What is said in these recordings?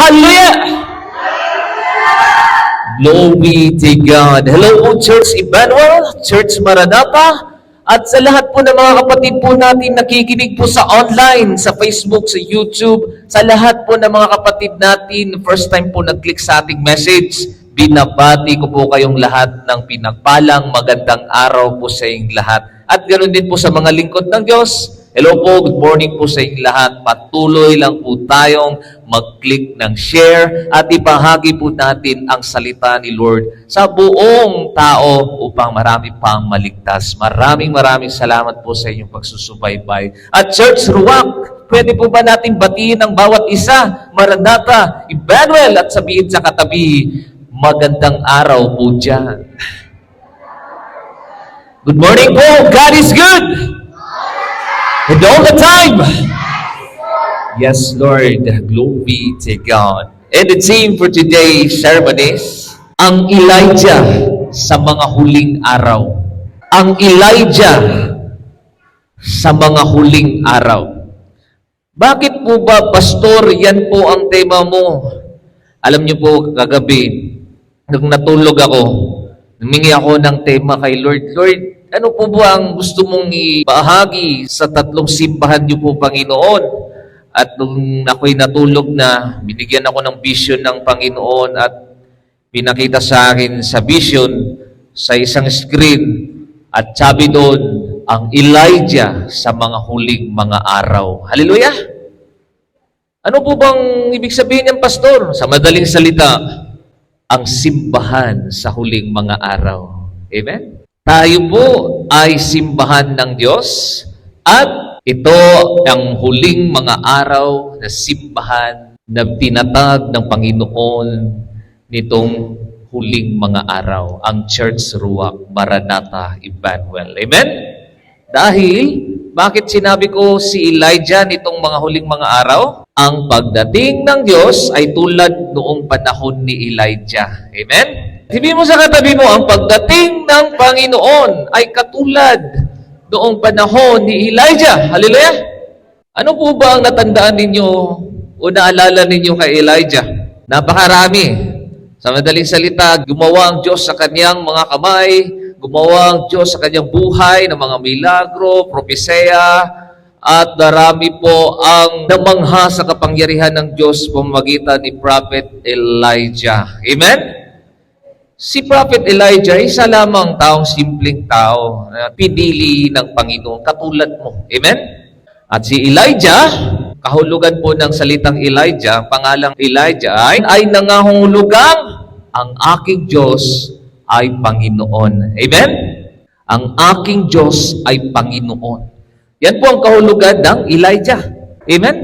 Hallelujah! Glory to God. Hello po, Church Emmanuel, Church Maranatha, at sa lahat po ng mga kapatid po natin nakikinig po sa online, sa Facebook, sa YouTube, sa lahat po ng mga kapatid natin, first time po nag-click sa ating message, binabati ko po kayong lahat ng pinagpalang magandang araw po sa inyong lahat. At ganoon din po sa mga lingkod ng Diyos. Hello po, good morning po sa inyong lahat. Patuloy lang po tayong mag-click ng share at ipahagi po natin ang salita ni Lord sa buong tao upang marami pang maligtas. Maraming salamat po sa inyong pagsusubaybay. At Church Ruwak, pwede po ba natin batiin ang bawat isa? Maranatha, Emmanuel, at sabihin sa katabi, magandang araw po dyan. Good morning po, God is good! And all the time. Yes, Lord. Glory to God. And the theme for today's sermon is, ang Elijah sa mga huling araw. Ang Elijah sa mga huling araw. Bakit po ba, Pastor, yan po ang tema mo? Alam niyo po, kagabi, nung natulog ako, humingi ako ng tema kay Lord. Lord, ano po ba ang gusto mong ibahagi sa tatlong simbahan niyo po, Panginoon? At nung ako'y natulog na, binigyan ako ng vision ng Panginoon at pinakita sa akin sa vision, sa isang screen, at sabi doon, ang Elijah sa mga huling mga araw. Hallelujah! Ano po bang ibig sabihin niyan, Pastor? Sa madaling salita, ang simbahan sa huling mga araw. Amen? Tayo po ay simbahan ng Diyos at ito ang huling mga araw na simbahan na tinatag ng Panginoon nitong huling mga araw, ang Church Ruwak, Maranatha, Emmanuel. Amen? Dahil, bakit sinabi ko si Elijah nitong mga huling mga araw? Ang pagdating ng Diyos ay tulad noong panahon ni Elijah. Amen? Sabihin mo sa katabi mo, ang pagdating ng Panginoon ay katulad noong panahon ni Elijah. Hallelujah! Ano po ba ang natandaan ninyo o naalala ninyo kay Elijah? Napakarami. Sa madaling salita, gumawa ang Diyos sa kanyang mga kamay, gumawa ang Diyos sa kanyang buhay ng mga milagro, propesya, at marami po ang namangha sa kapangyarihan ng Diyos pamamagitan ni Prophet Elijah. Amen? Si Prophet Elijah, isa lamang taong simpleng tao na pinili ng Panginoon, katulad mo. Amen? At si Elijah, kahulugan po ng salitang Elijah, pangalang Elijah, ay nangahulugang, ang aking Diyos ay Panginoon. Amen? Ang aking Diyos ay Panginoon. Yan po ang kahulugan ng Elijah. Amen?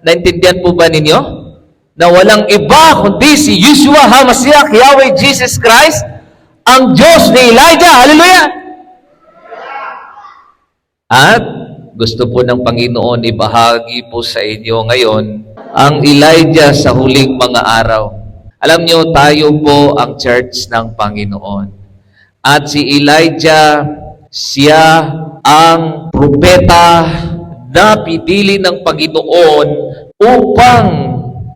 Naintindihan po ba ninyo? Na walang iba kundi si Yeshua HaMashiach, Yahweh Jesus Christ, ang Diyos ni Elijah. Hallelujah! At gusto po ng Panginoon ibahagi po sa inyo ngayon ang Elijah sa huling mga araw. Alam niyo, tayo po ang church ng Panginoon. At si Elijah, siya ang propeta na pinili ng Panginoon upang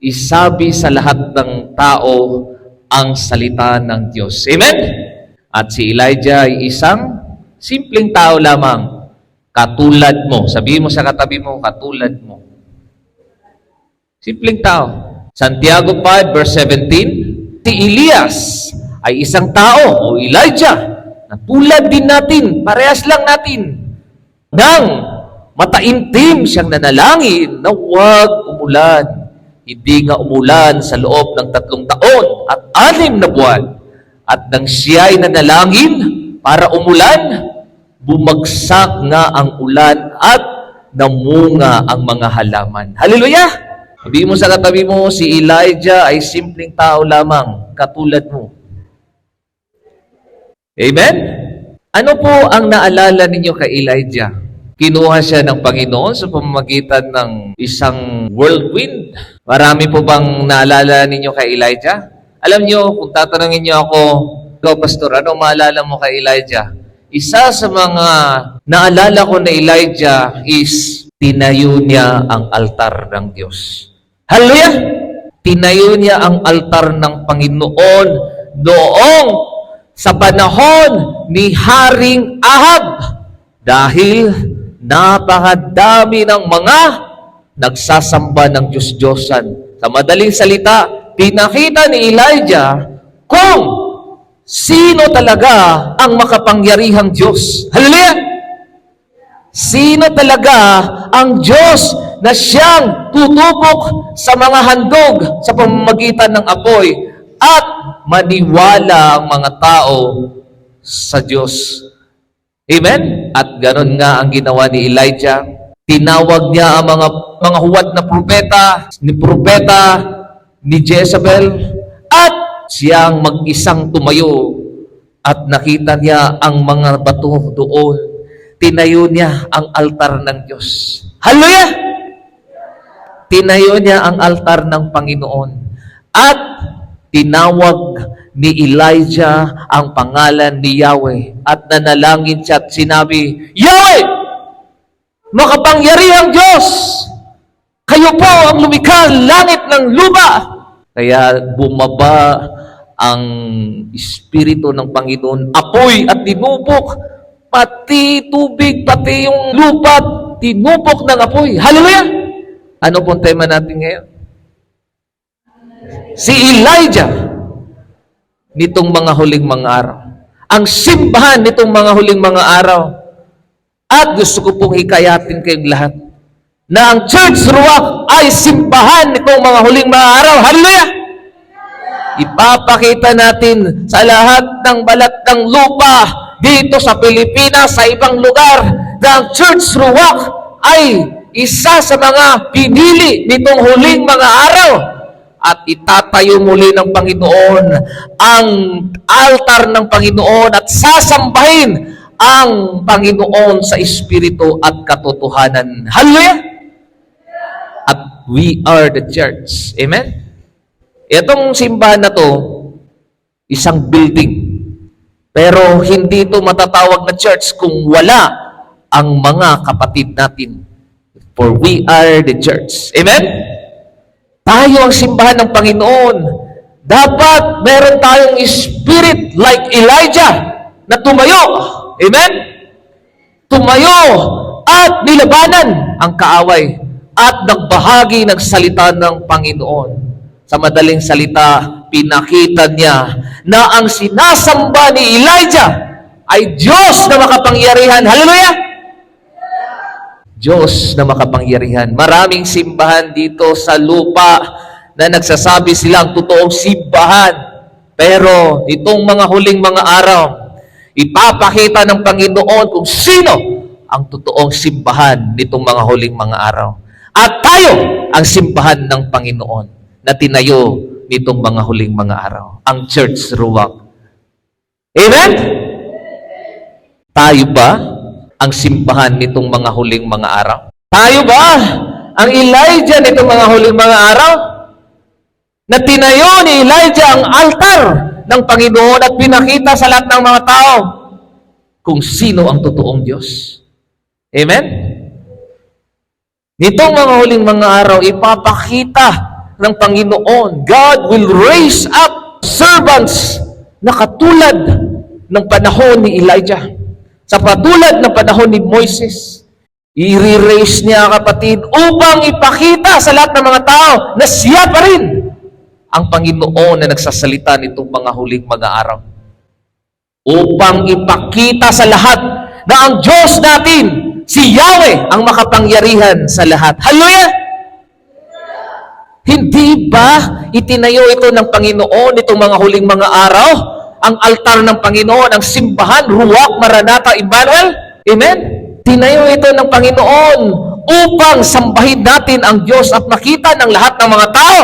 isabi sa lahat ng tao ang salita ng Diyos. Amen? At si Elijah ay isang simpleng tao lamang, katulad mo. Sabihin mo sa katabi mo, katulad mo. Simpleng tao. Santiago 5 verse 17, si Elias ay isang tao o Elijah na tulad din natin, parehas lang natin, nang mataimtim siyang nanalangin na huwag umulan. Hindi nga umulan sa loob ng 3 taon at 6 na buwan. At nang siya'y nanalangin para umulan, bumagsak nga ang ulan at namunga ang mga halaman. Hallelujah! Sabihin mo sa katabi mo, si Elijah ay simpleng tao lamang, katulad mo. Amen? Ano po ang naalala ninyo kay Elijah? Kinuha siya ng Panginoon sa pamamagitan ng isang whirlwind. Marami po bang naalala ninyo kay Elijah? Alam niyo, kung tatanungin niyo ako, ikaw, Pastor, ano maalala mo kay Elijah? Isa sa mga naalala ko na Elijah is tinayo niya ang altar ng Diyos. Hallelujah! tinayo niya ang altar ng Panginoon noong sa panahon ni Haring Ahab dahil napakadami ng mga nagsasamba ng Diyos-Diyosan. Sa madaling salita, pinakita ni Elijah kung sino talaga ang makapangyarihang Diyos. Hallelujah! Sino talaga ang Diyos na siyang tutupok sa mga handog sa pamamagitan ng apoy at maniwala ang mga tao sa Diyos. Amen? At ganoon nga ang ginawa ni Elijah. Tinawag niya ang mga huwad na propeta ni Jezebel at siyang mag-isang tumayo at nakita niya ang mga bato doon. Tinayo niya ang altar ng Diyos. Hallelujah! Tinayo niya ang altar ng Panginoon. At tinawag ni Elijah ang pangalan ni Yahweh. At nanalangin siya at sinabi, Yahweh! Makapangyarihang Diyos! Kayo po ang lumikha ng langit ng lupa! Kaya bumaba ang Espiritu ng Panginoon, apoy at tinupok, pati tubig, pati yung lupa, tinupok ng apoy. Hallelujah! Ano pong tema natin ngayon? Si Elijah nitong mga huling mga araw. Ang simbahan nitong mga huling mga araw. At gusto ko pong hikayatin kayong lahat na ang Church Ruach ay simbahan nitong mga huling mga araw. Hallelujah! Ipapakita natin sa lahat ng balat ng lupa dito sa Pilipinas, sa ibang lugar, na ang Church Ruach ay isa sa mga pinili nitong huling mga araw. At itatayo muli ng Panginoon ang altar ng Panginoon at sasambahin ang Panginoon sa Espiritu at katotohanan. Hallelujah! At we are the church. Amen? Itong simbahan na to, isang building. Pero hindi ito matatawag na church kung wala ang mga kapatid natin. For we are the church. Amen? Tayo ang simbahan ng Panginoon. Dapat meron tayong spirit like Elijah na tumayo. Amen? Tumayo at nilabanan ang kaaway at nagbahagi ng salita ng Panginoon. Sa madaling salita, pinakita niya na ang sinasamba ni Elijah ay Diyos na makapangyarihan. Hallelujah! Diyos na makapangyarihan. Maraming simbahan dito sa lupa na nagsasabi silang totoong simbahan. Pero itong mga huling mga araw, ipapakita ng Panginoon kung sino ang totoong simbahan nitong mga huling mga araw. At tayo ang simbahan ng Panginoon na tinayo nitong mga huling mga araw. Ang Church Ruach. Amen? Tayo ba ang simbahan nitong mga huling mga araw? Tayo ba ang Elijah nitong mga huling mga araw? Na tinayo ni Elijah ang altar ng Panginoon at pinakita sa lahat ng mga tao kung sino ang totoong Diyos. Amen? Nitong mga huling mga araw, ipapakita ng Panginoon, God will raise up servants na katulad ng panahon ni Elijah. Sa patulad ng panahon ni Moises, i-raise niya, kapatid, upang ipakita sa lahat ng mga tao na siya pa rin ang Panginoon na nagsasalita nitong mga huling mga araw. Upang ipakita sa lahat na ang Diyos natin, si Yahweh, ang makapangyarihan sa lahat. Hallelujah! Hindi ba itinayo ito ng Panginoon itong mga huling mga araw? Ang altar ng Panginoon, ang simbahan, Ruach, Maranatha, Emmanuel? Amen? Tinayo ito ng Panginoon upang sambahin natin ang Diyos at makita ng lahat ng mga tao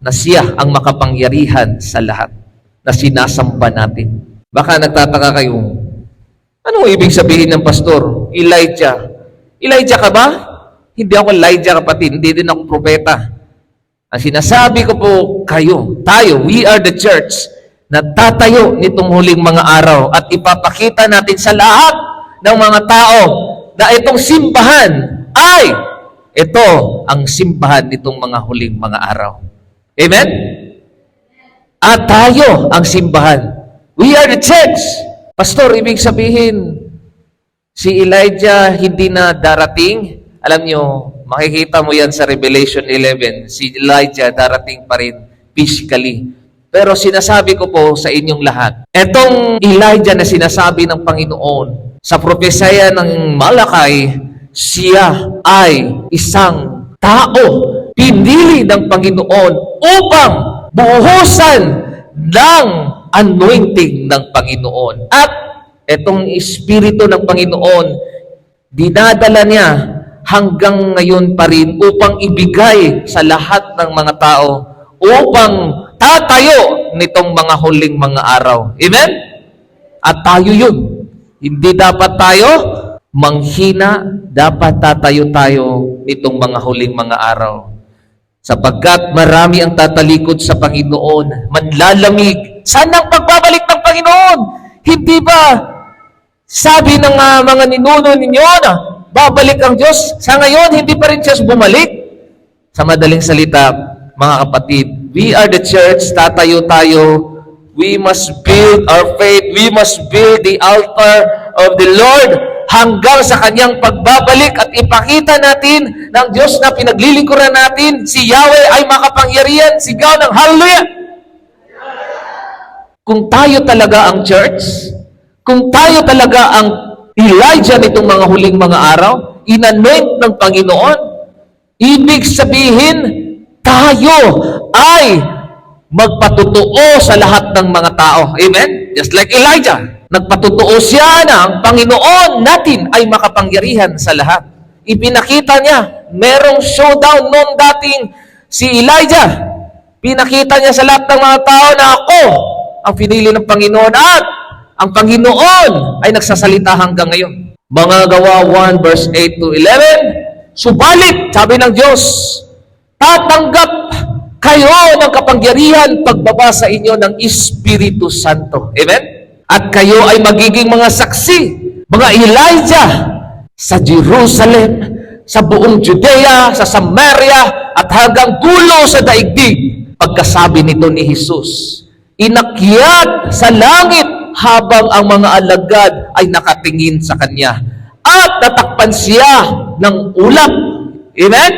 na siya ang makapangyarihan sa lahat na sinasamba natin. Baka nagtataka kayo, anong ibig sabihin ng pastor? Elijah. Elijah ka ba? Hindi ako Elijah, kapatid. Hindi din ako propeta. Ang sinasabi ko po tayo, we are the church na tatayo nitong huling mga araw at ipapakita natin sa lahat ng mga tao na itong simbahan ay ito ang simbahan nitong mga huling mga araw. Amen? At tayo ang simbahan. We are the church. Pastor, ibig sabihin, si Elijah hindi na darating. Alam nyo, makikita mo yan sa Revelation 11. Si Elijah darating pa rin physically. Pero sinasabi ko po sa inyong lahat, etong Elijah na sinasabi ng Panginoon, sa propesya ng Malakay, siya ay isang tao, pinili ng Panginoon upang buhusan ng anointing ng Panginoon. At etong Espiritu ng Panginoon, dinadala niya hanggang ngayon pa rin upang ibigay sa lahat ng mga tao upang tatayo nitong mga huling mga araw. Amen? At tayo yun. Hindi dapat tayo manghina, dapat tatayo tayo nitong mga huling mga araw. Sapagkat marami ang tatalikod sa Panginoon, manlalamig. Saan ang pagbabalik ng Panginoon? Hindi ba sabi ng mga ninuno ninyo na babalik ang Diyos? Sa ngayon, hindi pa rin siya bumalik. Sa madaling salita, mga kapatid, we are the church, tatayo tayo. We must build our faith. We must build the altar of the Lord hanggang sa kanyang pagbabalik at ipakita natin ng Diyos na pinaglilingkuran natin, si Yahweh ay makapangyarihan, sigaw ng hallelujah! Kung tayo talaga ang church, kung tayo talaga ang Elijah nitong mga huling mga araw, inanoint ng Panginoon, ibig sabihin, tayo ay magpatutuo sa lahat ng mga tao. Amen? Just like Elijah. Nagpatutuo siya na ang Panginoon natin ay makapangyarihan sa lahat. Ipinakita niya, merong showdown noon dating si Elijah. Pinakita niya sa lahat ng mga tao na ako ang pinili ng Panginoon at ang Panginoon ay nagsasalita hanggang ngayon. Mga Gawa 1 verse 8 to 11, subalit, sabi ng Diyos, tatanggap kayo ng kapangyarihan pagbaba sa inyo ng Espiritu Santo. Amen? At kayo ay magiging mga saksi, mga Elijah, sa Jerusalem, sa buong Judea, sa Samaria, at hanggang dulo sa daigdig. Pagkasabi nito ni Jesus, inakyat sa langit habang ang mga alagad ay nakatingin sa Kanya. At natakpan siya ng ulap. Amen?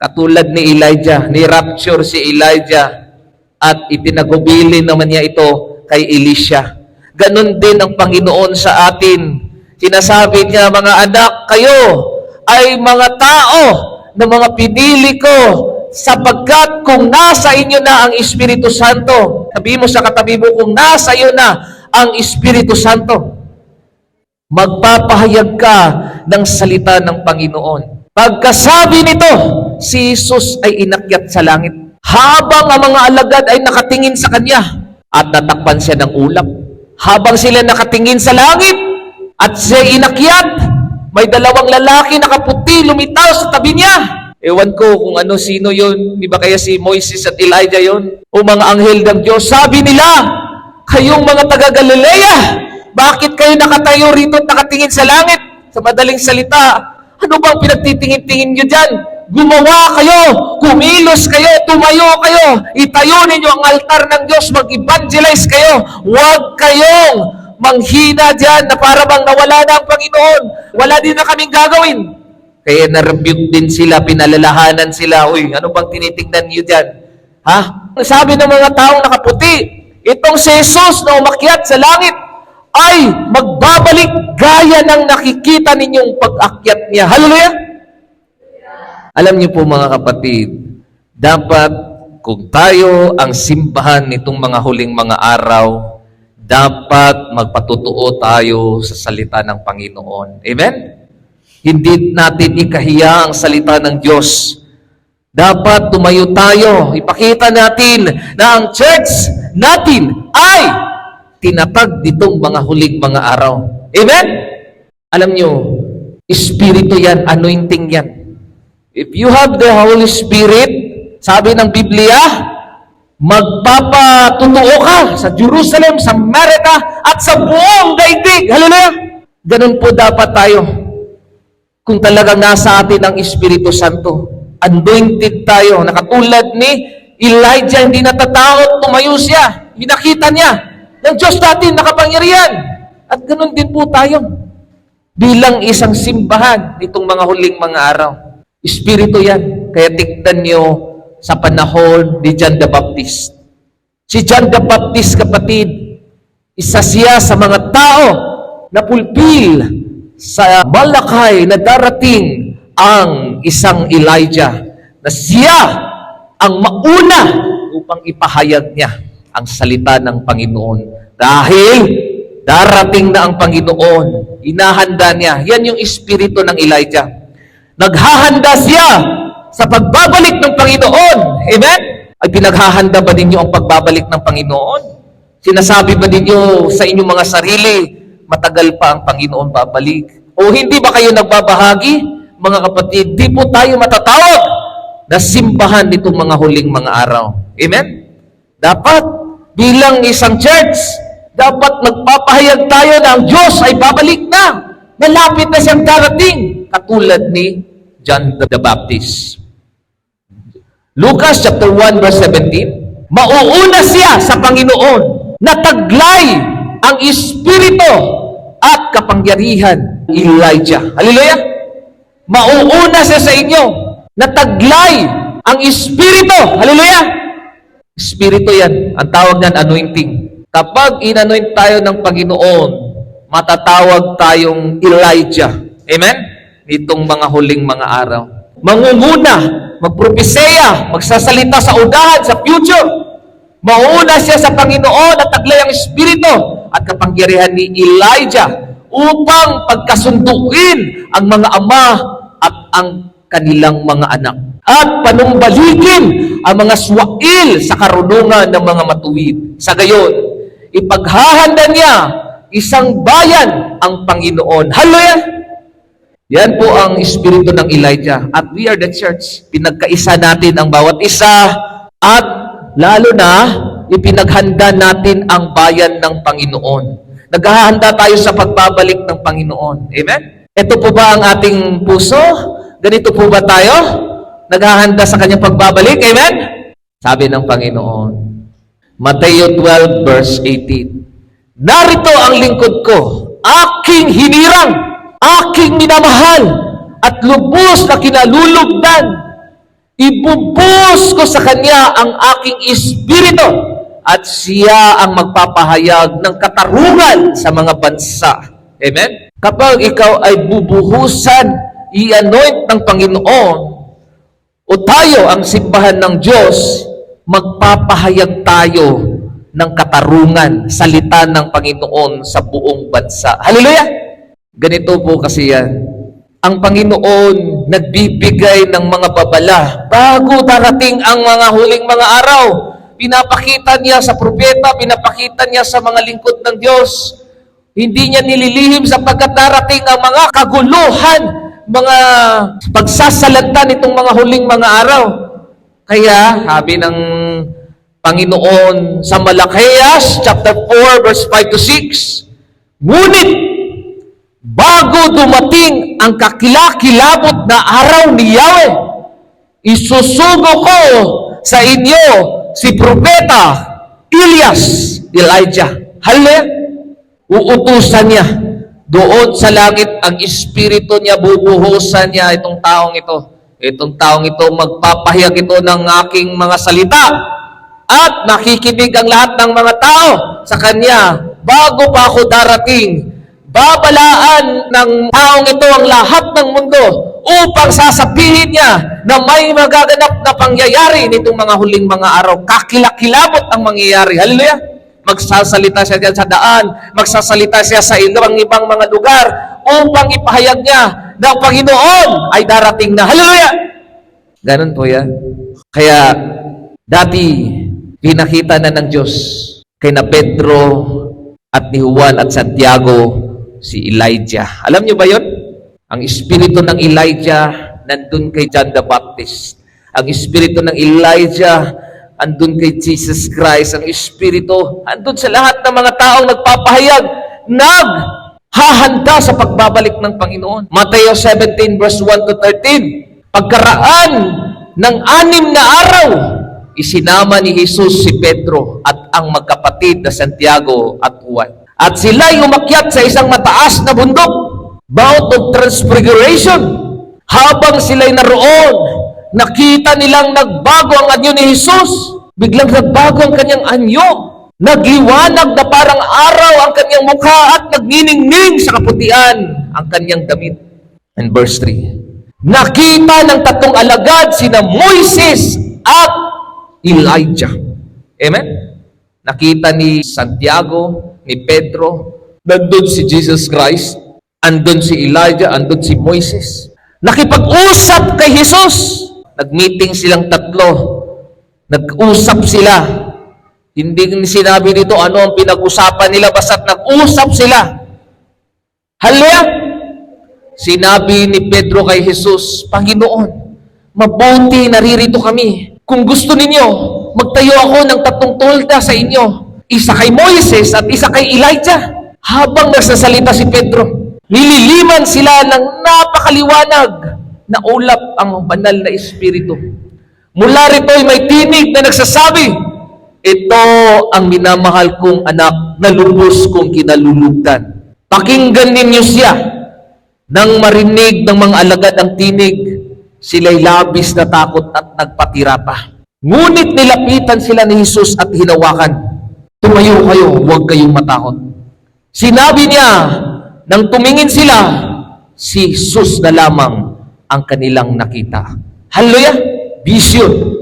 Katulad ni Elijah, ni-rapture si Elijah, at ipinagubilin naman niya ito kay Elisha. Ganon din ang Panginoon sa atin. Sinasabi niya, mga anak, kayo ay mga tao na mga pinili ko sapagkat kung nasa inyo na ang Espiritu Santo, sabihin mo sa katabi mo, kung nasa iyo na ang Espiritu Santo, magpapahayag ka ng salita ng Panginoon. Pagkasabi nito, si Jesus ay inakyat sa langit habang ang mga alagad ay nakatingin sa Kanya at natakpan siya ng ulap. Habang sila nakatingin sa langit at siya inakyat, may dalawang lalaki nakaputi lumitaw sa tabi niya. Ewan ko kung ano, sino yon. Di ba kaya si Moises at Elijah yon? O mga anghel ng Diyos. Sabi nila, kayong mga taga-Galilea, bakit kayo nakatayo rito at nakatingin sa langit? Sa madaling salita, ano bang pinagtitingin-tingin nyo dyan? Gumawa kayo, kumilos kayo, tumayo kayo, itayo ninyo ang altar ng Diyos, mag-evangelize kayo. Huwag kayong manghina dyan na para bang nawala na ang Panginoon. Wala din na kaming gagawin. Kaya na-rebuke din sila, pinalalahanan sila. Uy, ano bang tinitingnan nyo dyan? Ha? Sabi ng mga taong nakaputi, itong si Jesus na umakyat sa langit ay magbabalik gaya ng nakikita ninyong pag-akyat niya. Hallelujah! Alam niyo po mga kapatid, dapat kung tayo ang simbahan nitong mga huling mga araw, dapat magpatutuo tayo sa salita ng Panginoon. Amen? Hindi natin ikahiya ang salita ng Diyos. Dapat tumayo tayo, ipakita natin na ang church natin ay tinatag ditong mga huling mga araw. Amen? Alam niyo, Espiritu yan, anointing yan. If you have the Holy Spirit, sabi ng Biblia, magpapatutuo ka sa Jerusalem, sa Samaria, at sa buong daigdig. Hallelujah! Ganun po dapat tayo. Kung talagang nasa atin ang Espiritu Santo, anointed tayo, nakatulad ni Elijah hindi natatakot, tumayo siya. Pinakita niya ng Diyos natin nakapangyarihan. At ganun din po tayo. Bilang isang simbahan nitong mga huling mga araw. Espiritu yan. Kaya tignan nyo sa panahon ni John the Baptist. Si John the Baptist, kapatid, isa siya sa mga tao na pulpil sa malakay na darating ang isang Elijah na siya ang mauna upang ipahayag niya ang salita ng Panginoon. Dahil darating na ang Panginoon, inahanda niya. Yan yung espiritu ng Elijah. Naghahanda siya sa pagbabalik ng Panginoon. Amen? Ay pinaghahanda ba ninyo ang pagbabalik ng Panginoon? Sinasabi ba ninyo sa inyong mga sarili, matagal pa ang Panginoon babalik? O hindi ba kayo nagbabahagi, mga kapatid? Di po tayo matatawag na simbahan nitong mga huling mga araw. Amen? Dapat, bilang isang church, dapat magpapahayag tayo na ang Diyos ay babalik na. Malapit na siyang darating. Katulad ni John the Baptist. Lucas chapter 1 verse 17, mauuna siya sa Panginoon na taglay ang espiritu at kapangyarihan Elijah. Hallelujah! Mauuna siya sa inyo na taglay ang espiritu. Hallelujah! Espiritu yan. Ang tawag niyan, anointing. Kapag inanoint tayo ng Panginoon, matatawag tayong Elijah. Amen? Nitong mga huling mga araw. Mangunguna, magpropeseya, magsasalita sa udahan, sa future. Mauna siya sa Panginoon at taglay ang espiritu at kapangyarihan ni Elijah upang pagkasunduin ang mga ama at ang kanilang mga anak. At panumbalikin ang mga swail sa karunungan ng mga matuwid. Sa gayon, ipaghahanda niya isang bayan ang Panginoon. Hallelujah! Yan po ang espiritu ng Elijah. At we are the church. Pinagkaisa natin ang bawat isa at lalo na ipinaghanda natin ang bayan ng Panginoon. Naghahanda tayo sa pagbabalik ng Panginoon. Amen? Ito po ba ang ating puso? Ganito po ba tayo? Naghahanda sa kanyang pagbabalik? Amen? Sabi ng Panginoon, Mateo 12 verse 18, narito ang lingkod ko, aking hinirang, aking minamahal, at lubos na kinalulugdan. Ibubuhos ko sa kanya ang aking espiritu, at siya ang magpapahayag ng katarungan sa mga bansa. Amen? Kapag ikaw ay bubuhusan, i-anoint ng Panginoon, o tayo ang simbahan ng Diyos, magpapahayag tayo ng katarungan, salita ng Panginoon sa buong bansa. Hallelujah! Ganito po kasi yan. Ang Panginoon nagbibigay ng mga babala bago darating ang mga huling mga araw. Pinapakita niya sa propeta, pinapakita niya sa mga lingkod ng Diyos. Hindi niya nililihim sapagkat darating ang mga kaguluhan, mga pagsasalanta nitong mga huling mga araw. Kaya, sabi ng Panginoon sa Malakias, chapter 4, verse 5 to 6, ngunit, bago dumating ang kakilakilabot na araw ni Yahweh, isusugo ko sa inyo si Propeta Elias, Elijah. Hallelujah! Uutusan niya doon sa langit ang espiritu niya, bubuhusan niya itong taong ito. Itong taong ito, magpapahayag ito ng aking mga salita at nakikinig ang lahat ng mga tao sa kanya. Bago pa ako darating, babalaan ng taong ito ang lahat ng mundo upang sasabihin niya na may magaganap na pangyayari nitong mga huling mga araw. Kakilakilabot ang mangyayari. Hallelujah! Magsasalita siya dyan sa daan, magsasalita siya sa ibang mga lugar upang ipahayag niya na ang Panginoon ay darating na. Hallelujah! Ganun po yan. Kaya, dati, pinakita na ng Diyos kay na Pedro at ni Juan at Santiago si Elijah. Alam niyo ba yun? Ang espiritu ng Elijah nandun kay John the Baptist. Ang espiritu ng Elijah andun kay Jesus Christ. Ang espiritu andun sa lahat ng mga taong nagpapahayag, naghahanda sa pagbabalik ng Panginoon. Mateo 17 verse 1 to 13, pagkaraan ng 6 na araw, isinama ni Jesus si Pedro at ang magkapatid na Santiago at Juan. At sila'y umakyat sa isang mataas na bundok, Mount of Transfiguration. Habang sila'y naroon, nakita nilang nagbago ang anyo ni Jesus. Biglang nagbago ang kanyang anyo. Nagliwanag na parang araw ang kanyang mukha at nagniningning sa kaputian ang kanyang damit. And verse 3. Nakita ng tatlong alagad sina Moises at Elijah. Amen? Nakita ni Santiago, ni Pedro, nandun si Jesus Christ, andun si Elijah, andun si Moises. Nakipag-usap kay Jesus. Nag-meeting silang tatlo. Nag-usap sila. Hindi sinabi dito ano ang pinag-usapan nila, basta't nag-usap sila. Hallelujah! Sinabi ni Pedro kay Jesus, Panginoon, mabuti naririto kami. Kung gusto ninyo, magtayo ako ng tatlong tolda sa inyo. Isa kay Moises at isa kay Elijah. Habang nagsasalita si Pedro, nililiman sila ng napakaliwanag na ulap ang banal na Espiritu. Mula rito'y may tinig na nagsasabi, ito ang minamahal kong anak na lubos kong kinalulugdan. Pakinggan ninyo siya. Nang marinig ng mga alagad ang tinig, sila'y labis na takot at nagpatira pa. Ngunit nilapitan sila ni Jesus at hinawakan. Tumayo kayo, huwag kayong matakot. Sinabi niya, nang tumingin sila, si Jesus na lamang ang kanilang nakita. Hallelujah! Vision.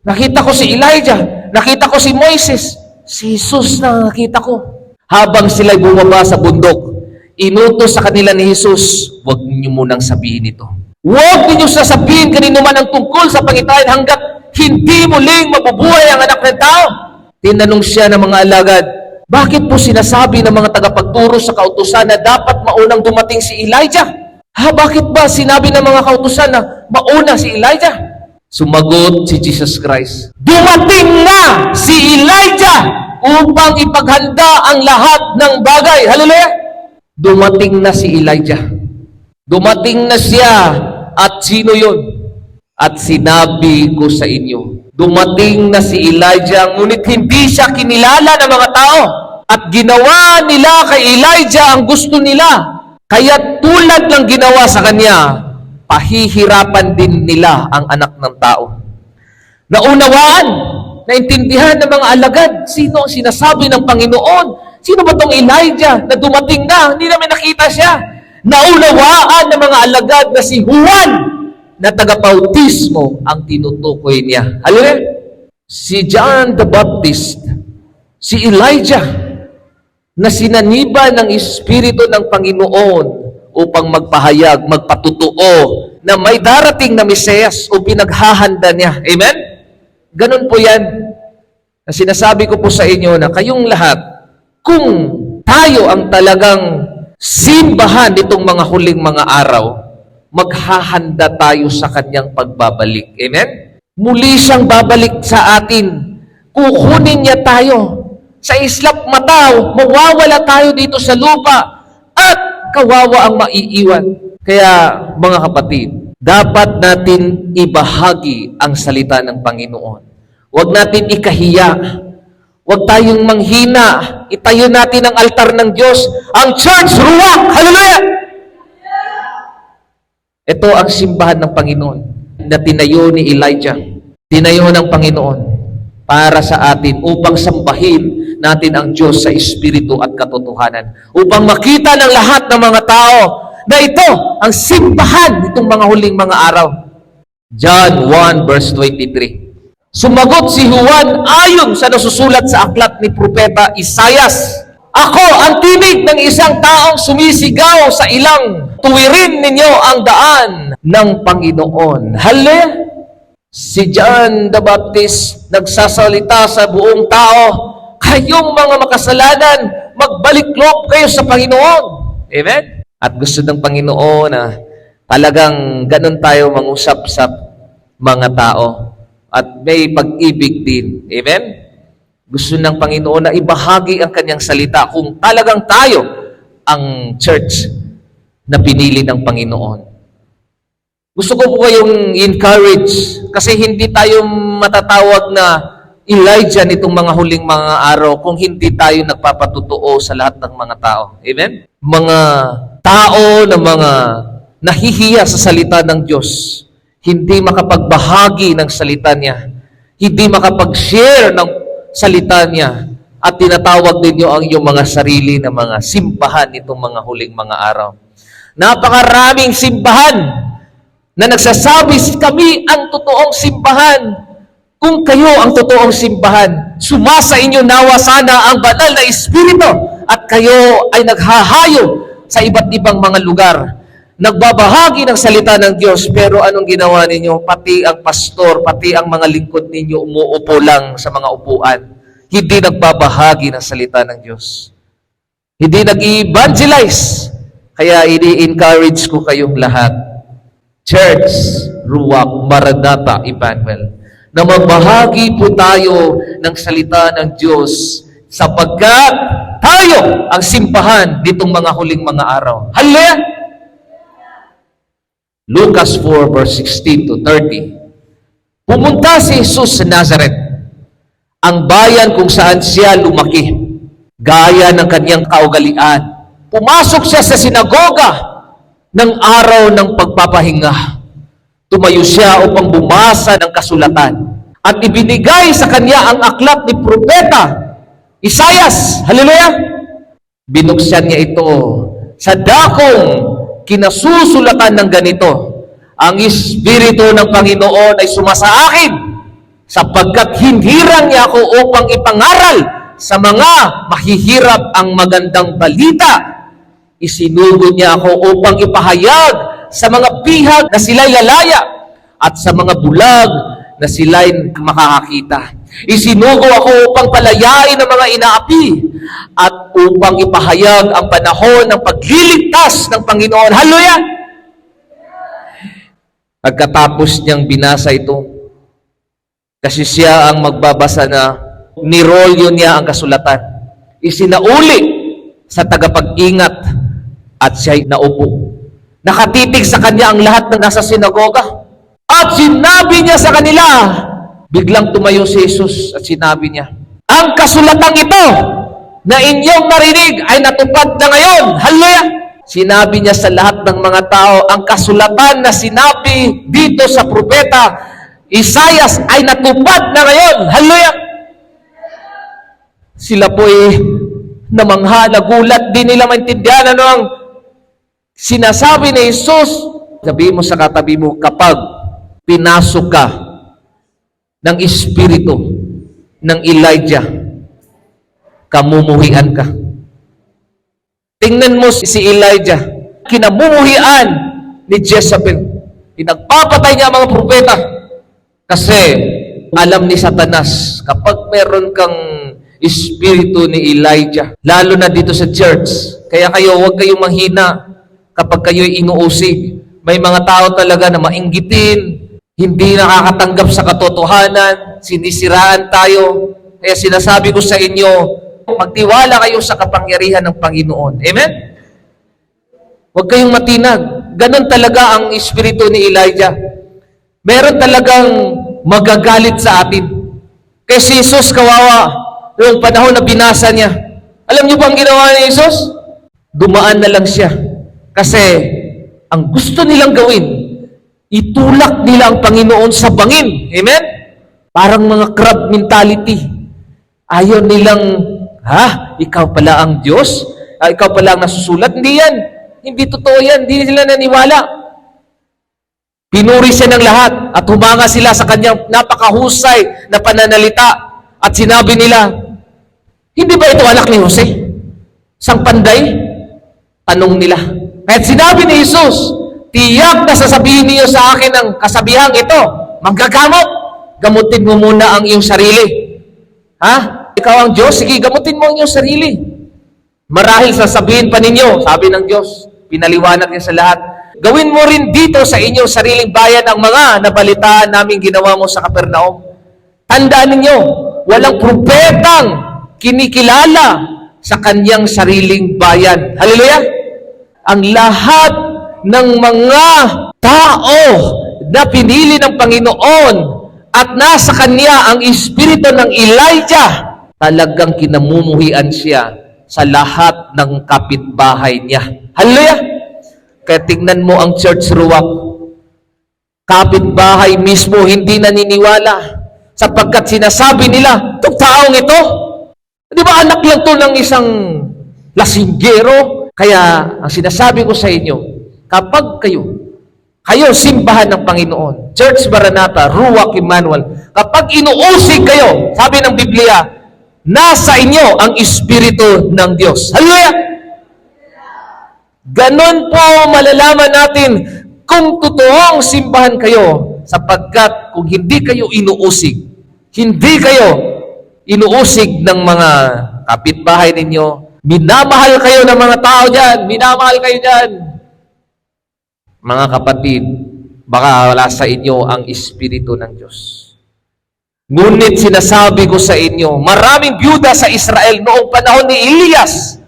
Nakita ko si Elijah, nakita ko si Moises, si Jesus na nakita ko. Habang sila'y bumaba sa bundok, inutos sa kanila ni Jesus, huwag niyo munang sabihin ito. Huwag niyo sasabihin kanino man ang tungkol sa Panginoon hanggat hindi muling mabubuhay ang anak ng tao. Tinanong siya ng mga alagad, bakit po sinasabi ng mga tagapagturo sa kautusan na dapat maunang dumating si Elijah? Bakit ba sinabi ng mga kautusan na mauna si Elijah? Sumagot si Jesus Christ, dumating na si Elijah upang ipaghanda ang lahat ng bagay. Hallelujah! Dumating na si Elijah. Dumating na siya. At sino yun? At sinabi ko sa inyo, dumating na si Elijah, ngunit hindi siya kinilala ng mga tao. At ginawa nila kay Elijah ang gusto nila. Kaya tulad ng ginawa sa kanya, pahihirapan din nila ang anak ng tao. Naunawaan, naintindihan ng mga alagad, sino ang sinasabi ng Panginoon? Sino ba itong Elijah na dumating na? Hindi namin nakita siya. Naunawaan ng mga alagad na si Juan na taga-bautismo ang tinutukoy niya. Hallelujah! Si John the Baptist, si Elijah, na sinaniba ng Espiritu ng Panginoon upang magpahayag, magpatutuo na may darating na Mesiyas o pinaghahanda niya. Amen? Ganun po yan. Na sinasabi ko po sa inyo na kayong lahat, kung tayo ang talagang simbahan nitong mga huling mga araw, maghahanda tayo sa kanyang pagbabalik. Amen? Muli siyang babalik sa atin. Kukunin niya tayo. Sa islap mataw, mawawala tayo dito sa lupa at kawawa ang maiiwan. Kaya, mga kapatid, dapat natin ibahagi ang salita ng Panginoon. Huwag natin ikahiya. Huwag tayong manghina. Itayo natin ang altar ng Diyos. Ang church, ruwak! Hallelujah! Ito ang simbahan ng Panginoon na tinayo ni Elijah. Tinayo ng Panginoon para sa atin upang sambahin natin ang Diyos sa Espiritu at katotohanan. Upang makita ng lahat ng mga tao na ito ang simbahan nitong mga huling mga araw. John 1 verse 23. Sumagot si Juan ayon sa nasusulat sa aklat ni Propeta Isaias. Ako ang tinig ng isang taong sumisigaw sa ilang, tuwirin ninyo ang daan ng Panginoon. Hallelujah! Si John the Baptist nagsasalita sa buong tao, kayong mga makasalanan, magbalik loob kayo sa Panginoon. Amen? At gusto ng Panginoon na talagang ganun tayo mangusap sa mga tao. At may pag-ibig din. Amen? Gusto ng Panginoon na ibahagi ang kanyang salita kung talagang tayo ang church na pinili ng Panginoon. Gusto ko po kayong encourage kasi hindi tayo matatawag na Elijah nitong mga huling mga araw kung hindi tayo nagpapatutuo sa lahat ng mga tao. Amen? Mga tao na mga nahihiya sa salita ng Diyos, hindi makapagbahagi ng salita niya, hindi makapag-share ng salita niya, at tinatawag ninyo ang iyong mga sarili na mga simbahan nitong mga huling mga araw. Napakaraming simbahan na nagsasabi kami ang totoong simbahan. Kung kayo ang totoong simbahan, sumasa inyo nawa sana ang banal na Espiritu at kayo ay naghahayo sa iba't ibang mga lugar. Nagbabahagi ng salita ng Diyos, pero anong ginawa ninyo? Pati ang pastor, pati ang mga lingkod ninyo umuupo lang sa mga upuan. Hindi nagbabahagi ng salita ng Diyos. Hindi nag-evangelize. Kaya ini-encourage ko kayong lahat, Church, Ruach, Maranatha, Emmanuel, na magbahagi po tayo ng salita ng Diyos sapagkat tayo ang simbahan ditong mga huling mga araw. Hallelujah! Lucas 4 verse 16 to 30. Pumunta si Jesus sa Nazareth, ang bayan kung saan siya lumaki, gaya ng kanyang kaugalian. Pumasok siya sa sinagoga ng araw ng pagpapahinga. Tumayo siya upang bumasa ng kasulatan at ibinigay sa kanya ang aklat ni Propeta Isaias. Hallelujah! Binuksan niya ito sa dakong kinasusulatan ng ganito, ang Espiritu ng Panginoon ay sumasa akin sapagkat hinirang niya ako upang ipangaral sa mga mahihirap ang magandang balita. Isinugod niya ako upang ipahayag sa mga bihag na sila'y lalaya at sa mga bulag na sila'y makakakita. Isinugo ako upang palayain ang mga inaapi at upang ipahayag ang panahon ng pagliligtas ng Panginoon. Hallelujah! Pagkatapos niyang binasa ito, kasi siya ang magbabasa na nirolyo niya ang kasulatan. Isinauli sa tagapag-ingat at siya'y naupo. Nakatitig sa kanya ang lahat ng nasa sinagoga. At sinabi niya sa kanila, biglang tumayo si Jesus at sinabi niya, ang kasulatang ito na inyong narinig ay natupad na ngayon. Hallelujah! Sinabi niya sa lahat ng mga tao, ang kasulatan na sinabi dito sa propeta Isaias ay natupad na ngayon. Hallelujah! Sila po ay namangha, nagulat, di nila maintindihan ano ang sinasabi ni Jesus. Sabihin mo sa katabi mo, kapag pinasok ka ng Espiritu ng Elijah, kamumuhian ka. Tingnan mo si Elijah, kinamumuhian ni Jezebel. Pinagpapatay niya ang mga propeta. Kasi alam ni Satanas, kapag meron kang Espiritu ni Elijah, lalo na dito sa church, kaya kayo, huwag kayong manghina kapag kayo'y inuusig. May mga tao talaga na mainggitin, hindi nakakatanggap sa katotohanan, sinisiraan tayo. Kaya sinasabi ko sa inyo, magtiwala kayo sa kapangyarihan ng Panginoon. Amen? Huwag kayong matinag. Ganon talaga ang Espiritu ni Elijah. Meron talagang magagalit sa atin. Kaya si Jesus, kawawa, noong panahon na binasa niya, alam niyo ba ang ginawa ni Jesus? Dumaan na lang siya. Kasi ang gusto nilang gawin, itulak nila ang Panginoon sa bangin. Amen? Parang mga crab mentality. Ayaw nilang, ikaw pala ang Diyos? Ikaw pala ang nasusulat? Hindi yan. Hindi totoo yan. Hindi sila naniwala. Pinuri siya ng lahat at humanga sila sa kanyang napakahusay na pananalita at sinabi nila, hindi ba ito anak ni Jose? Sang panday? Tanong nila. Kahit sinabi ni Jesus, tiyak na sasabihin niyo sa akin ang kasabihang ito, manggagamot, gamutin mo muna ang iyong sarili. Ikaw ang Diyos, sige, gamutin mo ang iyong sarili. Marahil sasabihin pa ninyo, sabi ng Diyos, pinaliwanag niya sa lahat, gawin mo rin dito sa inyong sariling bayan ang mga nabalitaan namin ginawa mo sa Capernaum. Tandaan ninyo, walang propetang kinikilala sa kanyang sariling bayan. Hallelujah! Ang lahat ng mga tao na pinili ng Panginoon at nasa kanya ang espiritu ng Elijah, talagang kinamumuhian siya sa lahat ng kapitbahay niya. Hallelujah! Kaya tingnan mo ang Church Ruach. Kapitbahay mismo hindi naniniwala sapagkat sinasabi nila, itong taong ito, di ba anak lang to ng isang lasinggero? Kaya ang sinasabi ko sa inyo, kapag kayo simbahan ng Panginoon, Church Maranatha, Ruach Emmanuel, kapag inuusig kayo, sabi ng Biblia, nasa inyo ang Espiritu ng Diyos. Hallelujah! Ganon po malalaman natin kung totoong simbahan kayo sapagkat kung hindi kayo inuusig ng mga kapitbahay ninyo, minamahal kayo ng mga tao dyan, minamahal kayo dyan. Mga kapatid, baka wala sa inyo ang Espiritu ng Diyos. Ngunit sinasabi ko sa inyo, maraming byuda sa Israel noong panahon ni Elias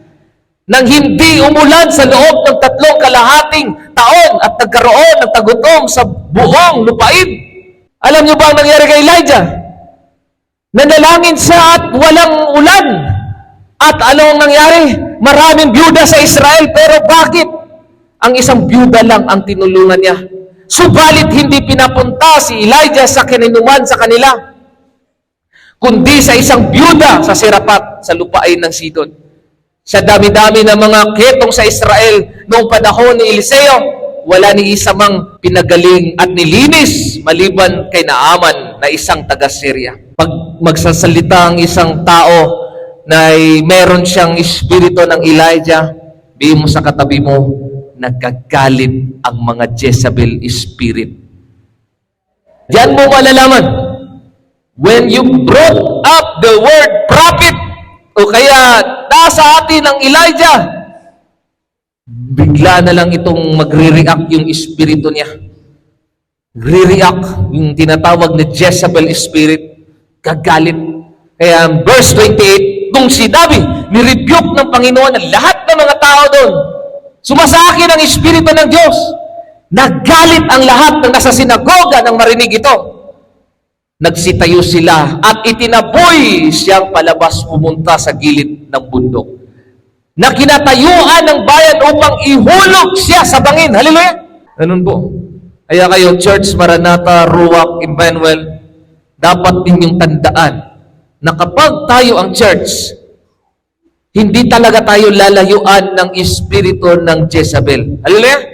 nang hindi umulan sa loob ng 3 kalahating taon at nagkaroon ng tagutom sa buong lupain. Alam niyo ba ang nangyari kay Elijah? Nanalangin siya at walang ulan. At ano ang nangyari? Maraming byuda sa Israel, pero bakit? Ang isang byuda lang ang tinulungan niya. Subalit hindi pinapunta si Elijah sa kininuman sa kanila, kundi sa isang byuda sa Serapat, sa lupain ng Sidon. Sa dami-dami ng mga ketong sa Israel noong panahon ni Eliseo, wala ni isa mang pinagaling at nilinis maliban kay Naaman na isang taga-Syria. Pag magsasalita ang isang tao na meron siyang espiritu ng Elijah, bihin mo sa katabi mo, nagkagalit ang mga Jezebel spirit. Diyan mo malalaman. When you brought up the word prophet, o kaya nasa atin ang Elijah, bigla na lang itong magre-react yung espiritu niya. Re-react, yung tinatawag na Jezebel spirit, gagalit. Kaya verse 28, nung sinabi, nirebuke ng Panginoon ang lahat ng mga tao doon, sumasaki ang espiritu ng Diyos. Naggalit ang lahat ng nasa sinagoga nang marinig ito. Nagsitayo sila at itinaboy siyang palabas pumunta sa gilid ng bundok, na kinatayuan ng bayan upang ihulog siya sa bangin. Hallelujah! Ganun po. Kaya kayo, Church Maranatha, Ruach Emmanuel, dapat ninyong tandaan na kapag tayo ang church, hindi talaga tayo lalayuan ng espiritu ng Jezebel. Hallelujah!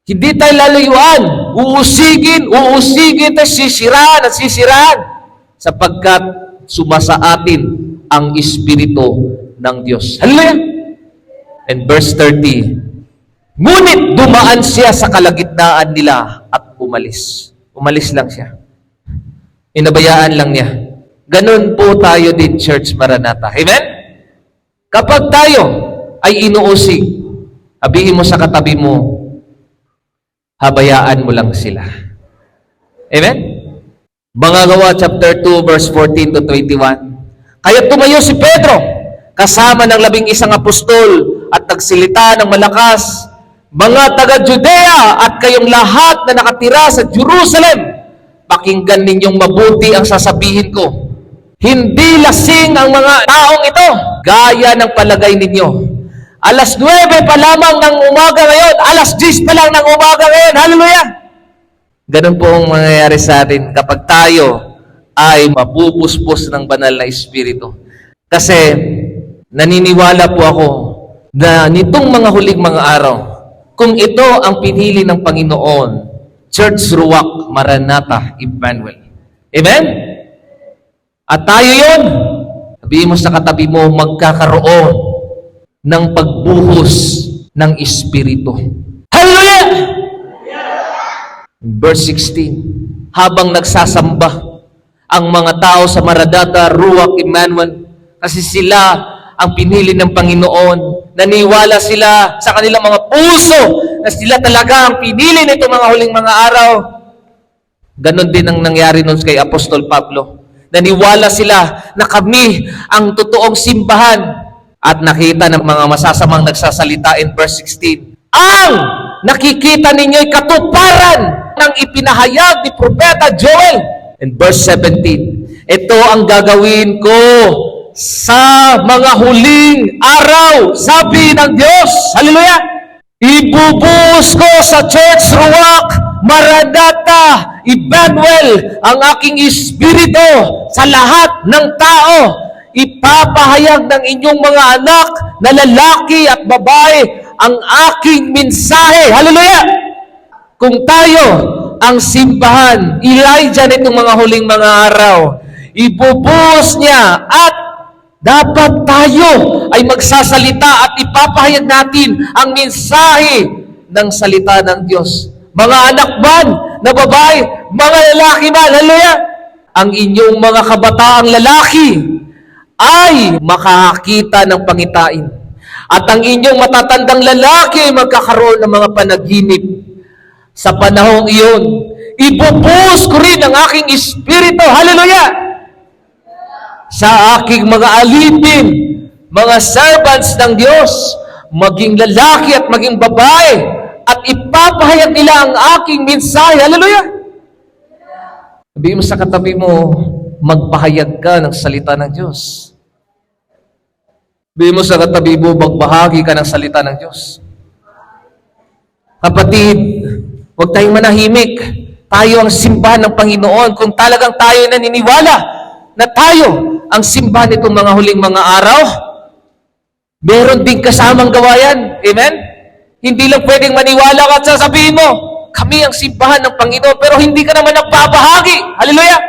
Hindi tayo lalayuan. Uusigin, tayo sisiraan at sisiraan sapagkat sumasa atin ang espiritu ng Diyos. Hallelujah! And verse 30, ngunit dumaan siya sa kalagitnaan nila at umalis. Umalis lang siya. Inabayaan lang niya. Ganun po tayo din, Church Maranatha. Amen? Kapag tayo ay inuusig, sabihin mo sa katabi mo, habayaan mo lang sila. Amen? Mga Gawa chapter 2 verse 14 to 21. Kaya tumayo si Pedro kasama ng 11 apostol at nagsilita ng malakas, mga taga-Judea at kayong lahat na nakatira sa Jerusalem, pakinggan ninyong mabuti ang sasabihin ko. Hindi lasing ang mga taong ito, gaya ng palagay ninyo. Alas 9 pa lamang ng umaga ngayon, alas 10 pa lang ng umaga ngayon. Hallelujah! Ganun po ang mangyayari sa atin kapag tayo ay mapupuspos ng banal na espiritu. Kasi naniniwala po ako na nitong mga huling mga araw, kung ito ang pinili ng Panginoon, Church Ruach Maranatha Emmanuel. Amen? At tayo yun, sabihin mo sa katabi mo, magkakaroon ng pagbuhos ng espiritu. Hallelujah! Verse 16, habang nagsasamba ang mga tao sa Maranatha, Ruach Emmanuel, kasi sila ang pinili ng Panginoon, naniwala sila sa kanilang mga puso na sila talaga ang pinili nito mga huling mga araw. Ganon din ang nangyari nun kay Apostol Pablo. Naniwala sila na kami ang totoong simbahan. At nakita ng mga masasamang nagsasalita in verse 16, ang nakikita ninyo'y katuparan ng ipinahayag ni Propeta Joel. In verse 17, ito ang gagawin ko sa mga huling araw, sabi ng Diyos. Hallelujah! Ibubuhos ko sa Church Ruach, Maranatha, Emmanuel, ang aking espiritu sa lahat ng tao. Ipapahayag ng inyong mga anak na lalaki at babae ang aking mensahe. Hallelujah! Kung tayo ang simbahan, Elijah nitong mga huling mga araw, ibubuhos niya at dapat tayo ay magsasalita at ipapahayag natin ang mensahe ng salita ng Diyos. Mga anak man na babae, mga lalaki man, hallelujah! Ang inyong mga kabataang lalaki ay makakakita ng pangitain. At ang inyong matatandang lalaki ay magkakaroon ng mga panaginip. Sa panahong iyon, ibubuhos ko rin ang aking espiritu, hallelujah! Sa aking mga alipin, mga servants ng Diyos, maging lalaki at maging babae, at ipapahayag nila ang aking mensahe. Hallelujah! Sabihin mo sa katabi mo, magpahayag ka ng salita ng Diyos. Sabihin mo sa katabi mo, magbahagi ka ng salita ng Diyos. Kapatid, huwag tayong manahimik. Tayo ang simbahan ng Panginoon. Kung talagang tayo naniniwala na tayo ang simbahan nitong mga huling mga araw, meron din kasamang gawayan. Amen? Hindi lang pwedeng maniwala ka at sasabihin mo, kami ang simbahan ng Panginoon, pero hindi ka naman nagbabahagi. Hallelujah!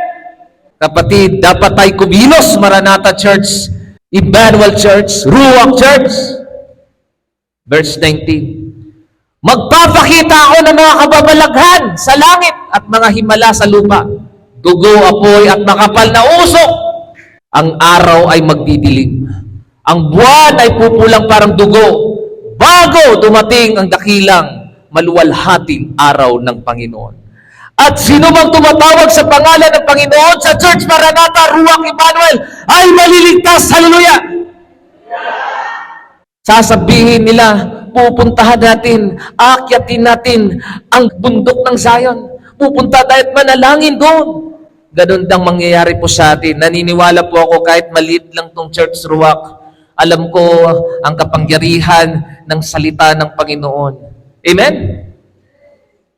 Kapatid, dapat tayo kumilos, Maranatha Church, Emmanuel Church, Ruach Church. Verse 19, magpapakita ako ng mga kababalaghan sa langit at mga himala sa lupa, dugo, apoy at makapal na usok. Ang araw ay magdidilim. Ang buwan ay pupulang parang dugo bago dumating ang dakilang maluwalhating araw ng Panginoon. At sino mang tumatawag sa pangalan ng Panginoon sa Church Maranatha, Ruach, Emmanuel ay maliligtas. Hallelujah! Sasabihin nila, pupuntahan natin, aakyatin natin ang bundok ng Zion. Pupunta tayo at manalangin doon. Ganun dang mangyayari po sa atin. Naniniwala po ako kahit maliit lang tong Church Ruach, alam ko ang kapangyarihan ng salita ng Panginoon. Amen?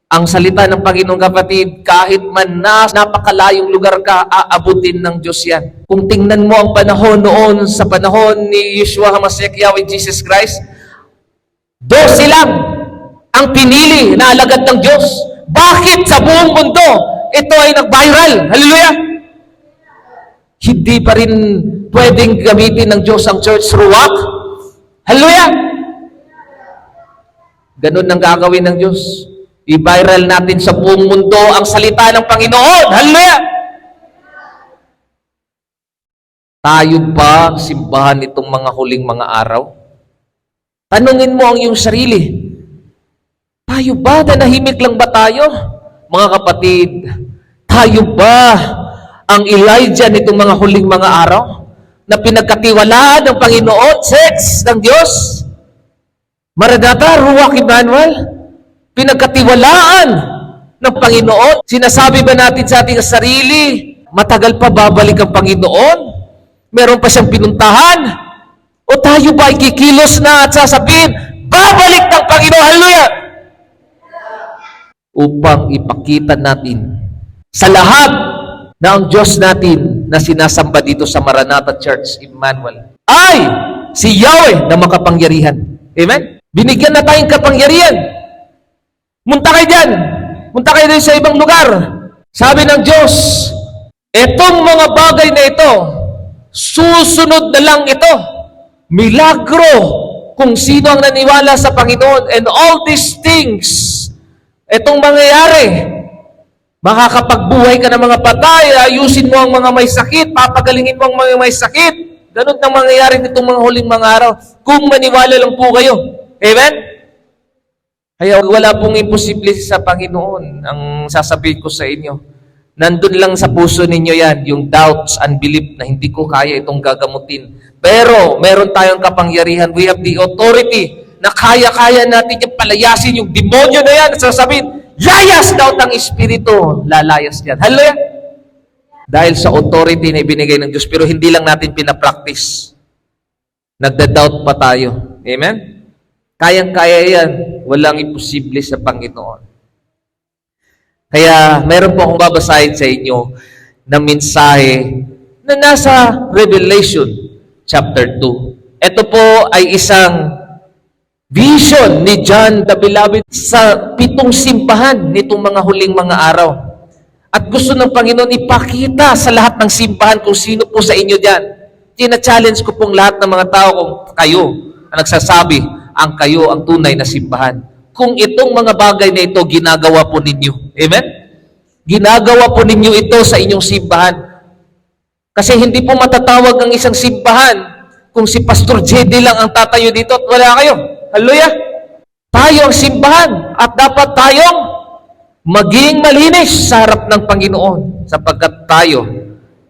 Ang salita ng Panginoon, kapatid, kahit man na napakalayong lugar ka, aabutin ng Diyos yan. Kung tingnan mo ang panahon noon, sa panahon ni Yeshua HaMashiach Yahweh Jesus Christ, 12 lang ang pinili na alagad ng Diyos. Bakit sa buong mundo ito ay nag-viral? Hallelujah! Hindi pa rin pwedeng gamitin ng Diyos ang Church Ruach? Hallelujah! Ganun ang gagawin ng Diyos. I-viral natin sa buong mundo ang salita ng Panginoon. Hallelujah! Tayo ba ang simbahan nitong mga huling mga araw? Tanungin mo ang iyong sarili. Tayo ba? Nanahimik lang ba tayo? Mga kapatid, tayo ba ang Elijah nitong mga huling mga araw na pinagkatiwalaan ng Panginoon, Church ng Diyos? Maranatha, Ruach, Emmanuel, pinagkatiwalaan ng Panginoon. Sinasabi ba natin sa ating sarili, matagal pa babalik ang Panginoon? Meron pa siyang pinuntahan? O tayo ba ay kikilos na at sasabihin, babalik ng Panginoon? Hallelujah! Upang ipakita natin sa lahat na ang Diyos natin na sinasamba dito sa Maranatha Church, Emmanuel, ay si Yahweh na makapangyarihan. Amen? Binigyan na tayong kapangyarihan. Munta kayo dyan. Munta kayo din sa ibang lugar. Sabi ng Diyos, etong mga bagay na ito, susunod na lang ito. Milagro kung sino ang naniwala sa Panginoon. And all these things, etong mangyayari, makakapagbuhay ka ng mga patay, ayusin mo ang mga may sakit, papagalingin mo ang mga may sakit. Ganun ang mangyayari nitong mga huling mga araw. Kung maniwala lang po kayo. Amen? Kaya wala pong imposible sa Panginoon. Ang sasabihin ko sa inyo, nandun lang sa puso ninyo yan, yung doubts, unbelief, na hindi ko kaya itong gagamutin. Pero, meron tayong kapangyarihan. We have the authority na kaya-kaya natin yung palayasin yung demonyo na yan at sasabihin, layas daw ng Espiritu, lalayas yan. Hallelujah! Dahil sa authority na ibinigay ng Diyos, pero hindi lang natin pinapractice. Nagda-doubt pa tayo. Amen? Kayang-kaya yan. Walang imposible sa Panginoon. Kaya, meron po akong babasahin sa inyo na mensahe na nasa Revelation chapter 2. Ito po ay isang vision ni John the Beloved sa 7 simbahan nitong mga huling mga araw. At gusto ng Panginoon ipakita sa lahat ng simbahan kung sino po sa inyo diyan. Tina-challenge ko pong lahat ng mga tao kung kayo ang nagsasabi ang kayo ang tunay na simbahan. Kung itong mga bagay na ito ginagawa po ninyo. Amen? Ginagawa po ninyo ito sa inyong simbahan. Kasi hindi po matatawag ang isang simbahan kung si Pastor JD lang ang tatayo dito at wala kayo. Hallelujah! Tayo ang simbahan at dapat tayong maging malinis sa harap ng Panginoon sapagkat tayo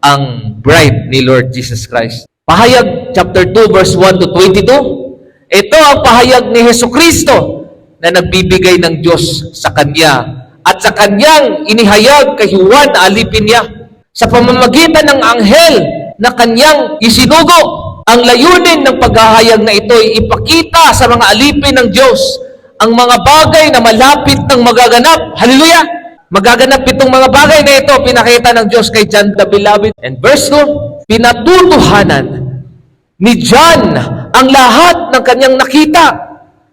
ang bride ni Lord Jesus Christ. Pahayag chapter 2 verse 1 to 22. Ito ang pahayag ni Hesukristo na nagbibigay ng Diyos sa Kanya at sa Kanyang inihayag kay Juan na alipin niya sa pamamagitan ng anghel na Kanyang isinugo. Ang layunin ng paghahayag na ito ay ipakita sa mga alipin ng Diyos ang mga bagay na malapit ng magaganap. Hallelujah! Magaganap itong mga bagay na ito, pinakita ng Diyos kay John the Beloved. And verse 2, pinatutuhanan ni John ang lahat ng kanyang nakita.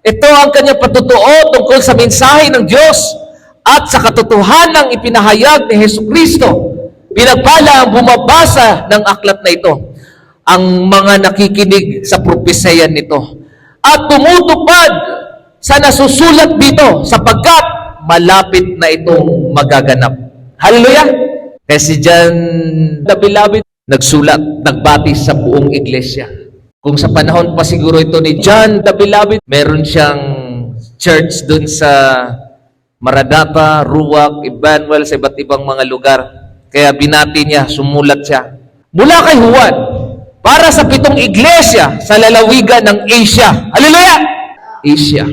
Ito ang kanyang patutuo tungkol sa mensahe ng Diyos at sa katotohanang ipinahayag ni Hesukristo. Pinagpala ang bumabasa ng aklat na ito, ang mga nakikinig sa propesyahan nito, at tumutupad sa nasusulat dito sapagkat malapit na itong magaganap. Hallelujah! Kasi John the Beloved nagsulat, nagbati sa buong iglesia. Kung sa panahon pa siguro ito ni John the Beloved, meron siyang church dun sa Maranatha, Ruwak, Emmanuel, sa iba't ibang mga lugar. Kaya binati niya, sumulat siya. Mula kay Juan, para sa 7 iglesia sa lalawigan ng Asia. Hallelujah! Asia.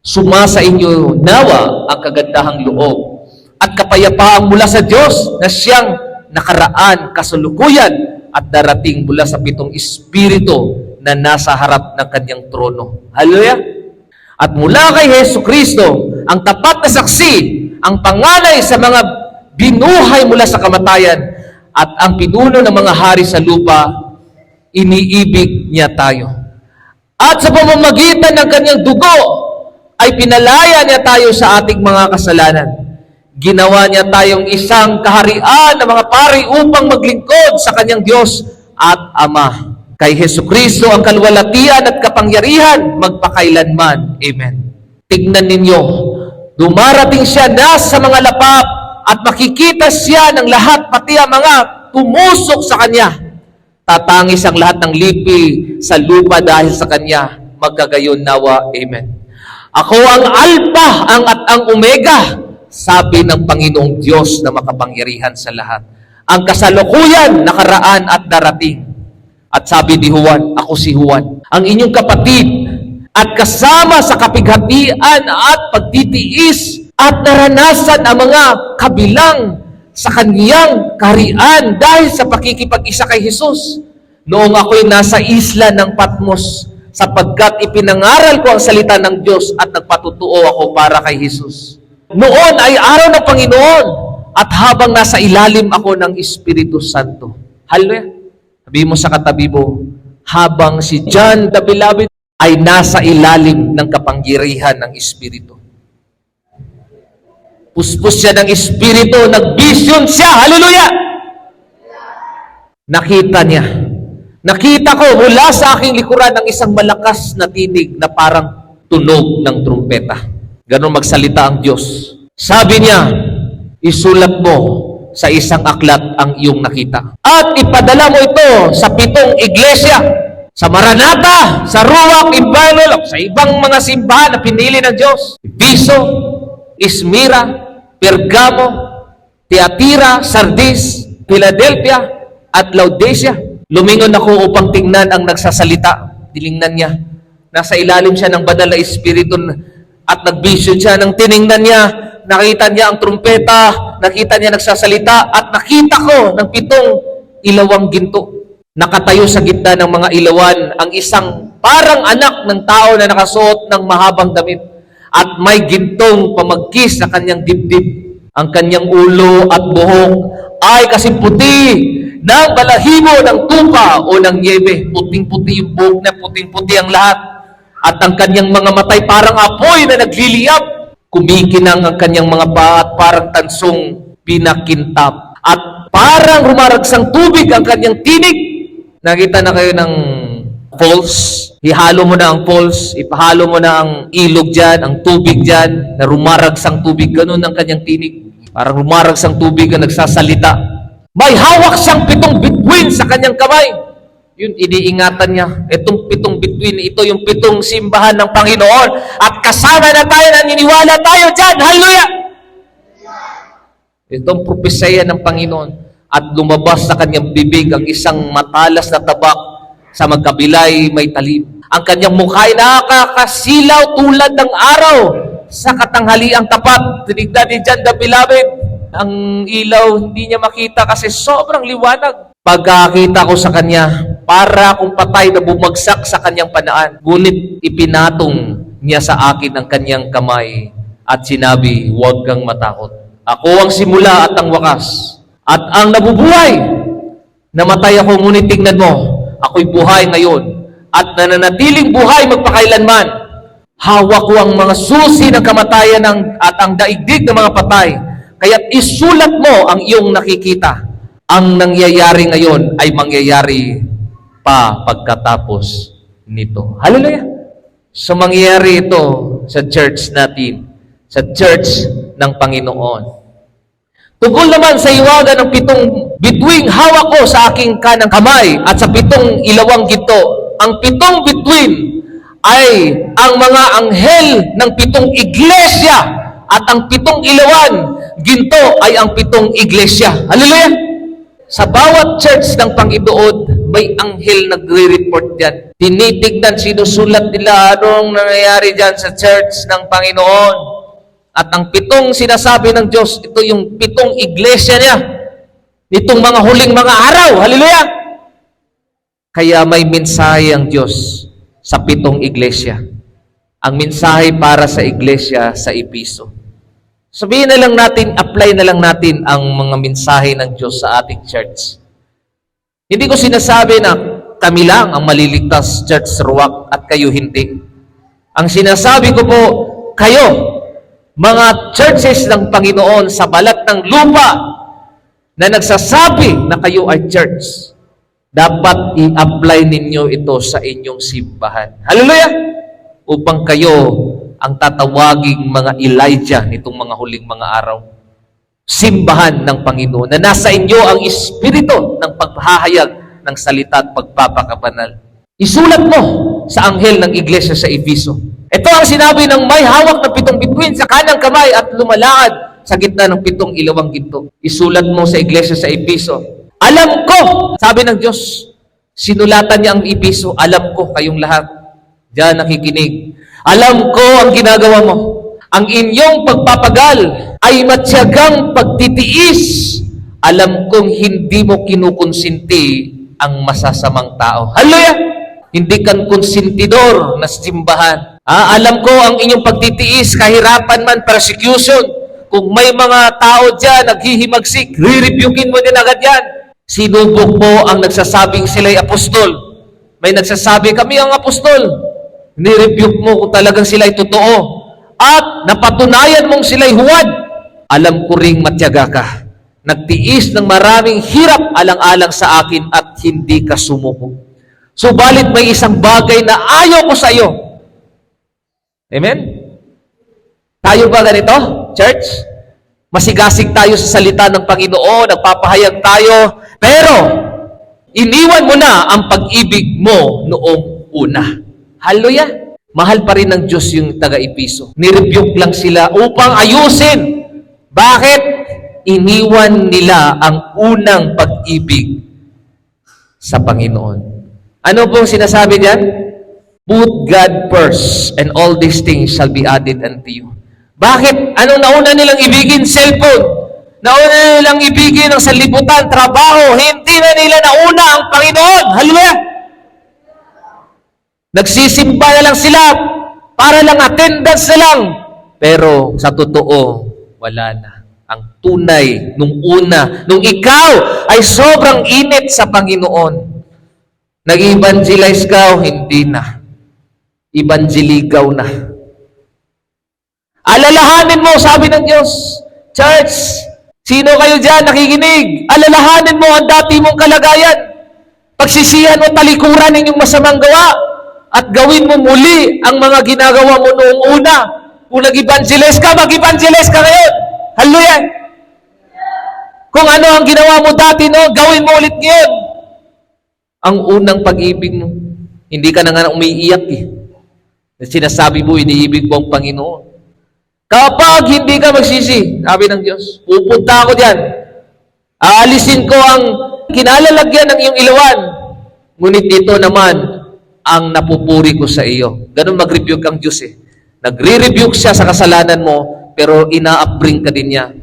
Sumasa inyo nawa ang kagandahang loob at kapayapaang mula sa Diyos na siyang nakaraan, kasalukuyan at darating mula sa 7 espiritu na nasa harap ng kanyang trono. Hallelujah! At mula kay Hesukristo, ang tapat na saksi, ang panganay sa mga binuhay mula sa kamatayan at ang pinuno ng mga hari sa lupa, iniibig niya tayo. At sa pamamagitan ng kanyang dugo, ay pinalaya niya tayo sa ating mga kasalanan. Ginawa niya tayong isang kaharian ng mga pari upang maglingkod sa kanyang Diyos at Ama. Kay Hesukristo ang kalwalatian at kapangyarihan magpakailanman. Amen. Tignan ninyo, dumarating siya na sa mga lapap at makikita siya ng lahat, pati ang mga tumusok sa kanya. Tatangis ang lahat ng lipi sa lupa dahil sa kanya. Magkagayon nawa. Amen. Ako ang Alpha at ang Omega, sabi ng Panginoong Diyos na makapangyarihan sa lahat. Ang kasalukuyan, nakaraan at darating. At sabi ni Juan, ako si Juan, ang inyong kapatid at kasama sa kapighatian at pagtitiis at naranasan ang mga kabilang sa kaniyang kaharian dahil sa pakikipag-isa kay Jesus. Noong ako'y nasa isla ng Patmos, sapagkat ipinangaral ko ang salita ng Diyos at nagpatutuo ako para kay Jesus. Noon ay araw ng Panginoon at habang nasa ilalim ako ng Espiritu Santo. Hallelujah! Sabi mo sa katabi mo, habang si John the Beloved ay nasa ilalim ng kapangyarihan ng Espiritu. Puspos siya ng Espiritu, nag-vision siya. Hallelujah! Nakita niya. Nakita ko mula sa aking likuran ng isang malakas na tinig na parang tunog ng trumpeta. Ganon magsalita ang Diyos. Sabi niya, isulat mo sa isang aklat ang iyong nakita. At ipadala mo ito sa 7 iglesia. Sa Maranatha, sa Ruwak, Emmanuel, sa ibang mga simbahan na pinili ng Diyos. Efeso, Smyrna, Pergamo, Tiatira, Sardis, Philadelphia, at Laodicea. Lumingon ako upang tingnan ang nagsasalita. Tiningnan niya. nasa ilalim siya ng banal na espiritu at nag-vision siya nang tiningnan niya, nakita niya ang trumpeta, nakita niya nagsasalita, at nakita ko ng 7 ilawang ginto. Nakatayo sa gitna ng mga ilawan ang isang parang anak ng tao na nakasuot ng mahabang damit at may gintong pamagkis sa kanyang dibdib. Ang kanyang ulo at buhok ay kasing puti ng balahibo ng tupa o ng niebe. Puting-puti yung buhok na, puting-puti ang lahat. At ang kanyang mga matay parang apoy na nagliliyab. Kumikinang ang kanyang mga paa at parang tansong pinakintap. At parang rumaragsang tubig ang kanyang tinig. Nakita na kayo ng falls? Ihalo mo na ang falls, ipahalo mo na ang ilog dyan, ang tubig dyan, na rumaragsang tubig. Ganun ang kanyang tinig. Parang rumaragsang tubig ang nagsasalita. May hawak siyang 7 bituin sa kanyang kamay. Yun, iniingatan niya. Itong 7 bituin, ito yung 7 simbahan ng Panginoon. At kasama na tayo, naniniwala tayo dyan. Hallelujah! Itong propesya ng Panginoon. At lumabas sa kanyang bibig ang isang matalas na tabak sa magkabilay may talim. Ang kanyang mukha ay nakakasilaw tulad ng araw sa katanghaliang tapat. Tinignan ni John the Beloved. Ang ilaw hindi niya makita kasi sobrang liwanag. Pagkakita ko sa kanya, para akong patay na bumagsak sa kanyang panaan. Ngunit ipinatong niya sa akin ang kanyang kamay at sinabi, huwag kang matakot. Ako ang simula at ang wakas. At ang nabubuhay, namatay ako, ngunit tingnan mo, ako'y buhay ngayon. At nananatiling buhay magpakailanman. Hawak ko ang mga susi ng kamatayan at ang daigdig ng mga patay. Kaya't isulat mo ang iyong nakikita. Ang nangyayari ngayon ay mangyayari pa pagkatapos nito. Hallelujah! So mangyayari ito sa church natin, sa church ng Panginoon. Tungkol naman sa iwaga ng 7 bituing hawak ko sa aking kanang kamay at sa 7 ilawang ginto. Ang 7 bituin ay ang mga anghel ng 7 iglesia at ang 7 ilawan ginto ay ang 7 iglesia. Hallelujah! Sa bawat church ng Panginoon, may anghel nagre-report diyan. Tinitignan, sinusulat nila anong nangyayari diyan sa church ng Panginoon. At ang 7 sinasabi ng Diyos, ito yung 7 iglesia niya. Itong mga huling mga araw. Hallelujah! Kaya may mensahe ang Diyos sa 7 iglesia. Ang mensahe para sa iglesia sa Episo. Sabihin na lang natin, apply na lang natin ang mga mensahe ng Diyos sa ating church. Hindi ko sinasabi na kami lang ang maliligtas, Church Ruwak, at kayo hindi. Ang sinasabi ko po, kayo, mga churches ng Panginoon sa balat ng lupa na nagsasabi na kayo ay church, dapat i-apply ninyo ito sa inyong simbahan. Hallelujah! Upang kayo ang tatawaging mga Elijah nitong mga huling mga araw. Simbahan ng Panginoon na nasa inyo ang espiritu ng paghahayag ng salita at pagpapakabanal. Isulat mo sa anghel ng iglesia sa Episo. Ito ang sinabi ng may hawak ng 7 bituin sa kanang kamay at lumalakad sa gitna ng 7 ilawang ginto. Isulat mo sa iglesia sa Episo. Alam ko, sabi ng Diyos, sinulatan niya ang Episo, alam ko kayong lahat. Diyan nakikinig. Alam ko ang ginagawa mo. Ang inyong pagpapagal ay matyagang pagtitiis. Alam kong hindi mo kinukonsinti ang masasamang tao. Hallelujah! Hindi kan konsentidor na simbahan. Alam ko ang inyong pagtitiis, kahirapan man, persecution. Kung may mga tao dyan, naghihimagsik, re-rebukin mo din agad yan. Sinubok mo ang nagsasabing sila'y apostol. May nagsasabi, kami ang apostol. Ni-rebuke mo kung talagang sila'y totoo. At napatunayan mong sila'y huwad. Alam ko ring matyaga ka. Nagtiis ng maraming hirap alang-alang sa akin at hindi ka sumuko. Subalit may isang bagay na ayaw ko sa iyo. Amen? Tayo ba ganito, church? Masigasig tayo sa salita ng Panginoon, nagpapahayag tayo, pero iniwan mo na ang pag-ibig mo noong una. Hallelujah! Mahal pa rin ng Diyos yung taga-Episo. Nirebuke lang sila upang ayusin. Bakit? Iniwan nila ang unang pag-ibig sa Panginoon. Ano pong sinasabi diyan? Put God first, and all these things shall be added unto you. Bakit? Anong nauna nilang ibigin? Cellphone. Nauna nilang ibigin ang sanlibutan, trabaho. Hindi na nila nauna ang Panginoon. Hallelujah! Nagsisimba na lang sila para lang attendance na lang. Pero sa totoo, wala na. Ang tunay, nung una, nung ikaw ay sobrang init sa Panginoon. Nag-evangelize ka, hindi na. Evangelligaw na. Alalahanin mo, sabi ng Diyos, Church, sino kayo dyan nakikinig? Alalahanin mo ang dati mong kalagayan. Pagsisihan mo talikuran ninyong masamang gawa at gawin mo muli ang mga ginagawa mo noong una. Kung nag-evangelize ka, mag-evangelize ka ngayon. Hallelujah! Kung ano ang ginawa mo dati, no, gawin mo ulit ngayon. Ang unang pag-ibig mo, hindi ka na nga umiiyak eh. Sinasabi mo, iniibig mo ang Panginoon. Kapag hindi ka magsisi, sabi ng Diyos, pupunta ako diyan. Aalisin ko ang kinalalagyan ng iyong ilawan. Ngunit ito naman ang napupuri ko sa iyo. Ganun mag-rebuke ang Diyos eh. Nagre-rebuke siya sa kasalanan mo, pero ina-upbring ka din niya.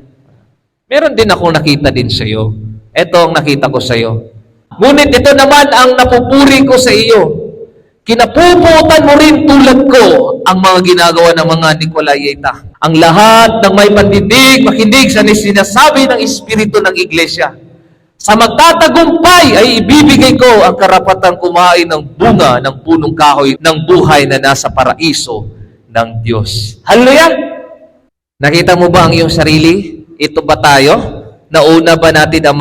Meron din akong nakita din sa iyo. Ito ang nakita ko sa iyo. Ngunit ito naman ang napupuri ko sa iyo. Kinapuputan mo rin tulad ko ang mga ginagawa ng mga Nicolaitas. Ang lahat ng may pandidig, makinig sa sinasabi ng Espiritu ng Iglesia. Sa magtatagumpay ay ibibigay ko ang karapatang kumain ng bunga ng punong kahoy ng buhay na nasa paraiso ng Diyos. Hallelujah! Nakita mo ba ang iyong sarili? Ito ba tayo? Nauna ba natin ang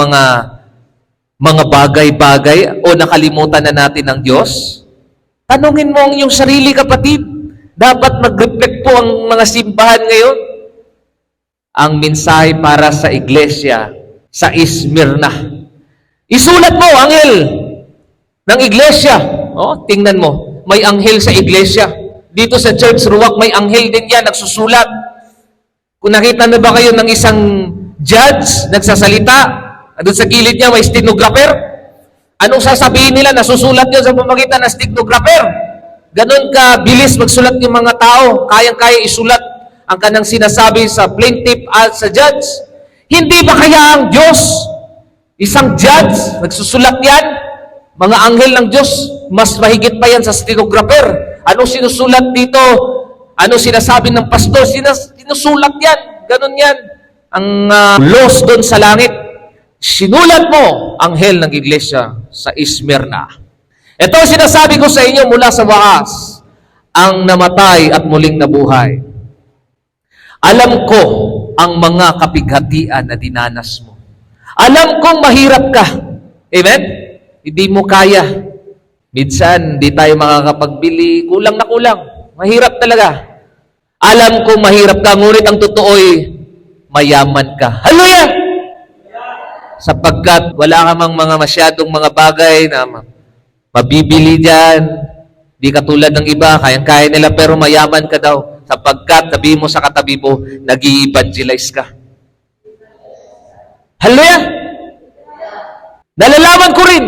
mga bagay-bagay o nakalimutan na natin ang Diyos? Tanungin mo ang iyong sarili, kapatid. Dapat mag-reflect po ang mga simbahan ngayon. Ang mensahe para sa iglesia sa Smyrna. Isulat mo, anghel ng iglesia. Oh, tingnan mo, may anghel sa iglesia. Dito sa Church Ruwak, may anghel din yan, nagsusulat. Kung nakita na ba kayo ng isang judge, nagsasalita, doon sa gilid niya may stenographer, anong sasabihin nila? Nasusulat yun sa pamamagitan ng stenographer. Ganon ka bilis magsulat yung mga tao. Kayang-kaya isulat ang kanang sinasabi sa plaintiff at sa judge. Hindi ba kaya ang Diyos, isang judge, nagsusulat yan? Mga anghel ng Diyos, mas mahigit pa yan sa stenographer. Anong sinusulat dito? Anong sinasabi ng pastor? Sinusulat yan. Ganon yan. Ang laws doon sa langit. Sinulat mo, anghel ng iglesia sa Smyrna. Ito ang sinasabi ko sa inyo mula sa wakas, ang namatay at muling nabuhay. Alam ko ang mga kapighatian na dinanas mo. Alam kong mahirap ka. Amen? Hindi mo kaya. Minsan, hindi tayo makakapagbili. Kulang na kulang. Mahirap talaga. Alam kong mahirap ka, ngunit ang totoo'y mayaman ka. Hallelujah! Sapagkat wala ka mang mga masyadong mga bagay na mabibili dyan. Di katulad ng iba, kayang-kaya nila pero mayaman ka daw. Sapagkat sabihin mo sa katabi mo, nag-i-evangelize ka. Hallelujah! Nalalaman ko rin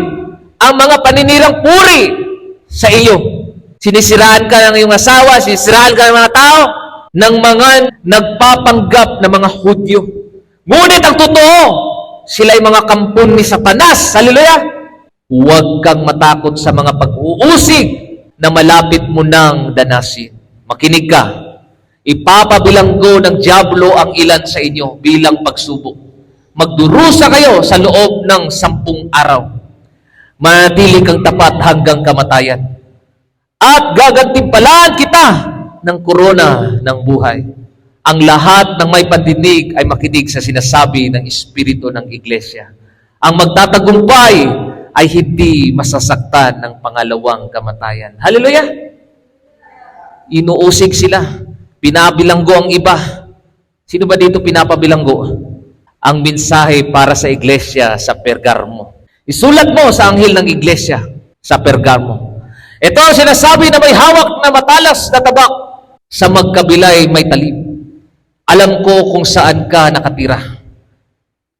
ang mga paninirang puri sa iyo. Sinisiraan ka ng iyong asawa, sinisiraan ka ng mga tao, ng mga nagpapanggap na mga Hudyo. Ngunit ang totoo, sila'y mga kampon ni Satanas. Hallelujah! Huwag kang matakot sa mga pag-uusig na malapit mo nang danasin. Makinig ka. Ipapabilanggo ng diablo ang ilan sa inyo bilang pagsubok. Magdurusa kayo sa loob ng 10 araw. Manatili kang tapat hanggang kamatayan. At gagantimpalaan kita ng korona ng buhay. Ang lahat ng may pandinig ay makinig sa sinasabi ng Espiritu ng Iglesia. Ang magtatagumpay ay hindi masasaktan ng pangalawang kamatayan. Hallelujah! Inuusig sila. Pinabilanggo ang iba. Sino ba dito pinapabilanggo? Ang mensahe para sa Iglesia sa Pergamo. Isulat mo sa anghel ng Iglesia sa Pergamo. Ito ang sinasabi na may hawak na matalas na tabak. Sa magkabilay may talim. Alam ko kung saan ka nakatira.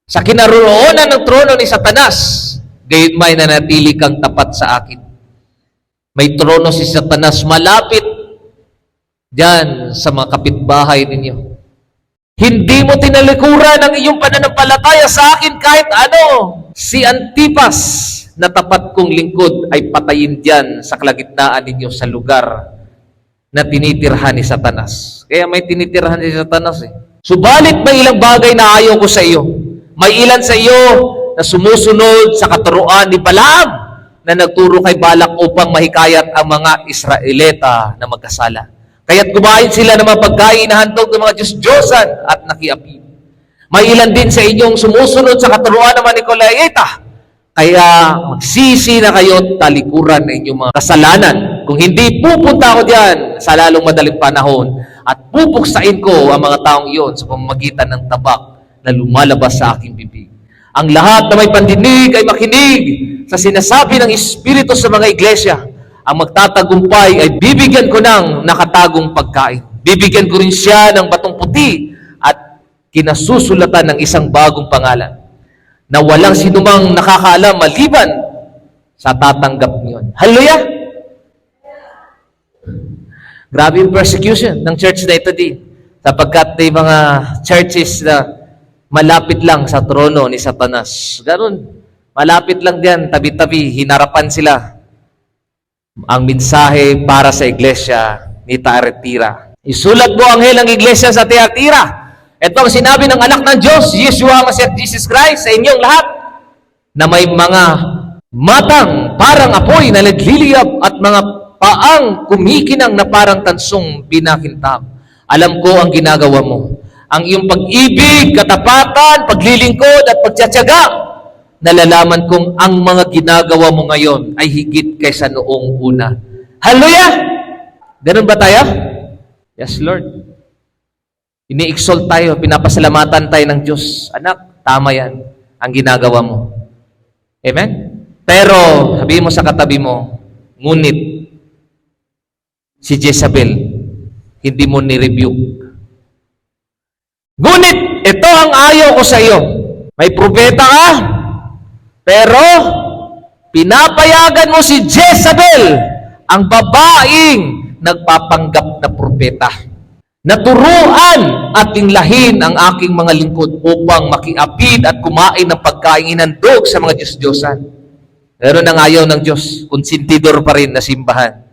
Sa kinaroroonan ng trono ni Satanas, gayon may nanatili kang tapat sa akin. May trono si Satanas malapit diyan sa mga kapitbahay ninyo. Hindi mo tinalikuran ang iyong pananampalataya sa akin kahit ano. Si Antipas na tapat kong lingkod ay patayin diyan sa kalagitnaan ninyo sa lugar na tinitirhan ni Satanas. Kaya may tinitirhan si Satanas eh. Subalit may ilang bagay na ayaw ko sa iyo. May ilan sa iyo na sumusunod sa katuruan ni Balaam na nagturo kay Balak upang mahikayat ang mga Israelita na magkasala. Kaya't kumain sila ng mga pagkain na handog ng mga Diyos-Diyosan at nakiapid. May ilan din sa inyong sumusunod sa katuruan ng mga Nicolaita. Kaya magsisi na kayo at talikuran ng inyong mga kasalanan. Kung hindi, pupunta ako diyan sa lalong madaling panahon at pupuksain ko ang mga taong iyon sa pamamagitan ng tabak na lumalabas sa aking bibig. Ang lahat na may pandinig ay makinig sa sinasabi ng Espiritu sa mga iglesia. Ang magtatagumpay ay bibigyan ko ng nakatagong pagkain. Bibigyan ko rin siya ng batong puti at kinasusulatan ng isang bagong pangalan na walang sinumang nakakaalam maliban sa tatanggap niyon. Hallelujah! Grabe yung persecution ng church na ito din. Sapagkat may mga churches na malapit lang sa trono ni Satanas. Ganun. Malapit lang diyan, tabi-tabi, hinarapan sila. Ang mensahe para sa iglesia ni Thyatira. Isulat mo anghel ng iglesia sa Thyatira. Ito ang sinabi ng anak ng Diyos, Yeshua Mashiach Jesus Christ, sa inyong lahat, na may mga matang parang apoy na nagliliyab at mga paang kumikinang na parang tansong binakintab. Alam ko ang ginagawa mo. Ang iyong pag-ibig, katapatan, paglilingkod at pagtsatsaga. Nalalaman kong ang mga ginagawa mo ngayon ay higit kaysa noong una. Hallelujah! Ganun ba tayo? Yes, Lord. Ini-exalt tayo, pinapasalamatan tayo ng Diyos. Anak, tama yan, ang ginagawa mo. Amen? Pero, sabihin mo sa katabi mo, ngunit, si Jezebel, hindi mo ni-rebuke. Ngunit, ito ang ayaw ko sa iyo. May propeta ka, pero, pinapayagan mo si Jezebel, ang babaeng nagpapanggap na propeta. Naturuan at tinglahin ang aking mga lingkod upang makiapid at kumain ng pagkain inandog sa mga Diyos-Diyosan. Pero nang ayaw ng Diyos, konsentidor pa rin na simbahan.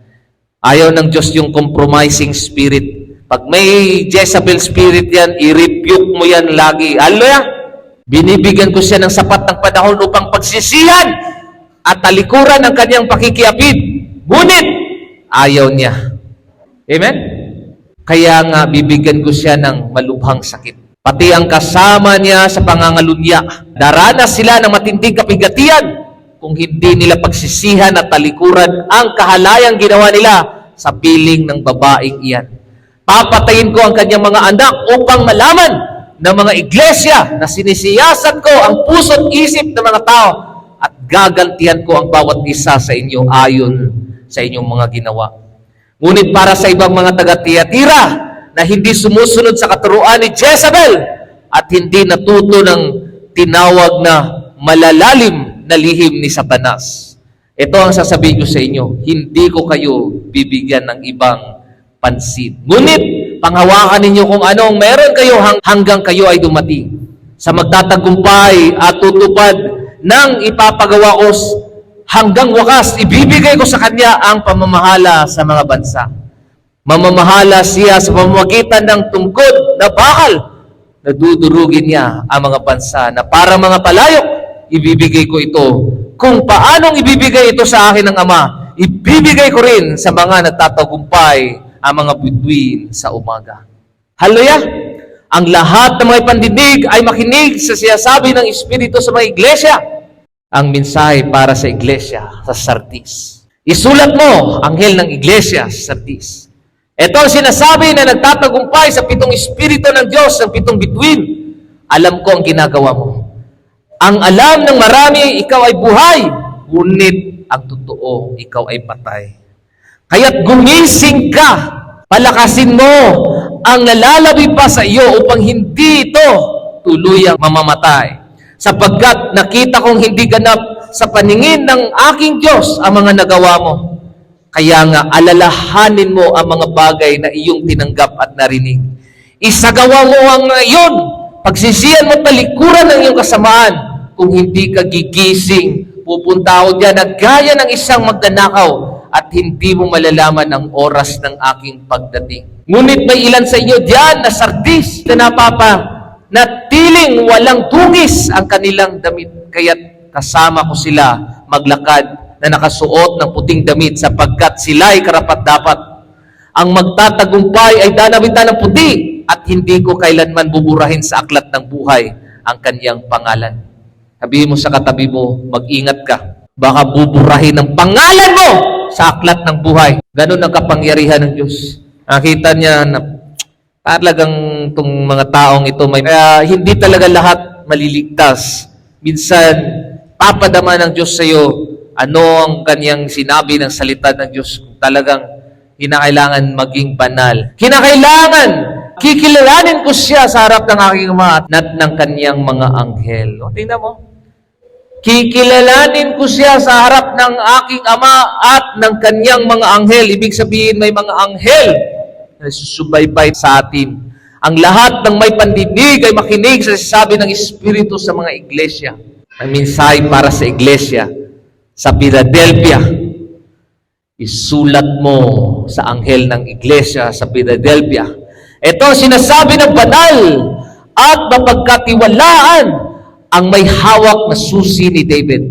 Ayaw ng Diyos yung compromising spirit. Pag may Jezebel spirit yan, i-rebuke mo yan lagi. Hallelujah! Binibigyan ko siya ng sapat ng panahon upang pagsisihan at talikuran ang kanyang pakikiapid. Ngunit, ayaw niya. Amen? Kaya nga, bibigyan ko siya ng malubhang sakit. Pati ang kasama niya sa pangangalunya. Daranas sila ng matinding kapigatian kung hindi nila pagsisihan at talikuran ang kahalayang ginawa nila sa piling ng babaeng iyan. Papatayin ko ang kanyang mga anak upang malaman ng mga iglesia na sinisiyasan ko ang puso't isip ng mga tao at gagantihan ko ang bawat isa sa inyo ayon sa inyong mga ginawa. Ngunit para sa ibang mga taga-Thyatira na hindi sumusunod sa katuruan ni Jezebel at hindi natuto ng tinawag na malalalim na lihim ni Satanas, ito ang sasabihin ko sa inyo, hindi ko kayo bibigyan ng ibang pansin. Ngunit, panghawakan ninyo kung anong meron kayo hanggang kayo ay dumating sa magtatagumpay at tutupad ng ipapagawa ko hanggang wakas. Ibibigay ko sa kanya ang pamamahala sa mga bansa. Mamamahala siya sa pamamagitan ng tungkod na bakal na dudurugin niya ang mga bansa na para mga palayok, ibibigay ko ito. Kung paanong ibibigay ito sa akin ng Ama, ibibigay ko rin sa mga nagtatagumpay ang mga bituin sa umaga. Hallelujah! Ang lahat ng mga pandinig ay makinig sa sinasabi ng Espiritu sa mga iglesia. Ang mensahe para sa iglesia sa Sardis. Isulat mo, anghel ng iglesia sa Sardis. Ito ang sinasabi na nagtatagumpay sa 7 Espiritu ng Diyos, ang 7 bituin. Alam ko ang ginagawa mo. Ang alam ng marami, ikaw ay buhay. Ngunit ang totoo, ikaw ay patay. Kaya't gumising ka, palakasin mo ang nalalabi pa sa iyo upang hindi ito tuluyang mamamatay. Sapagkat nakita kong hindi ganap sa paningin ng aking Diyos ang mga nagawa mo. Kaya nga, alalahanin mo ang mga bagay na iyong tinanggap at narinig. Isagawa mo ang ngayon. Pagsisiyan mo talikuran ng iyong kasamaan. Kung hindi ka gigising, pupunta ako diyan na gaya ng isang magnanakaw at hindi mo malalaman ang oras ng aking pagdating. Ngunit may ilan sa inyo diyan na Sardis na na tiling walang tugis ang kanilang damit. Kaya't kasama ko sila maglakad na nakasuot ng puting damit sapagkat sila'y karapat-dapat. Ang magtatagumpay ay danawitan ng puti at hindi ko kailanman buburahin sa aklat ng buhay ang kanyang pangalan. Sabihin mo sa katabi mo, mag-ingat ka. Baka buburahin ang pangalan mo sa aklat ng buhay. Ganun ang kapangyarihan ng Diyos. Nakita niya na talagang itong mga taong ito, hindi talaga lahat maliligtas. Minsan, papadama ng Diyos sa iyo ano ang kanyang sinabi ng salita ng Diyos. Talagang kinakailangan maging banal. Kinakailangan, kikilalanin ko siya sa harap ng aking Ama at ng kanyang mga anghel. O, tingnan mo. Kikilalanin ko siya sa harap ng aking Ama at ng kanyang mga anghel. Ibig sabihin, may mga anghel na susubaybay sa atin. Ang lahat ng may pandinig ay makinig sa sasabi ng Espiritu sa mga iglesia. Ang mensahe para sa iglesia sa Philadelphia. Isulat mo sa anghel ng iglesia sa Philadelphia. Ito ang sinasabi ng banal at mapagkatiwalaan ang may hawak na susi ni David.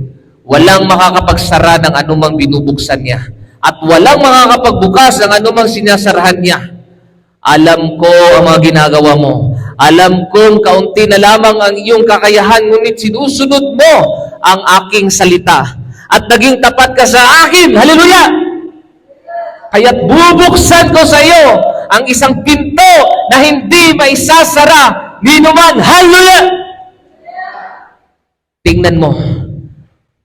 Walang makakapagsara ng anumang binubuksan niya. At walang makakapagbukas ng anumang sinasarahan niya. Alam ko ang mga ginagawa mo. Alam kong kaunti na lamang ang iyong kakayahan, ngunit sinusunod mo ang aking salita. At naging tapat ka sa akin. Hallelujah! Kaya't bubuksan ko sa iyo ang isang pinto na hindi maisasara ni numan. Hallelujah! Tingnan mo.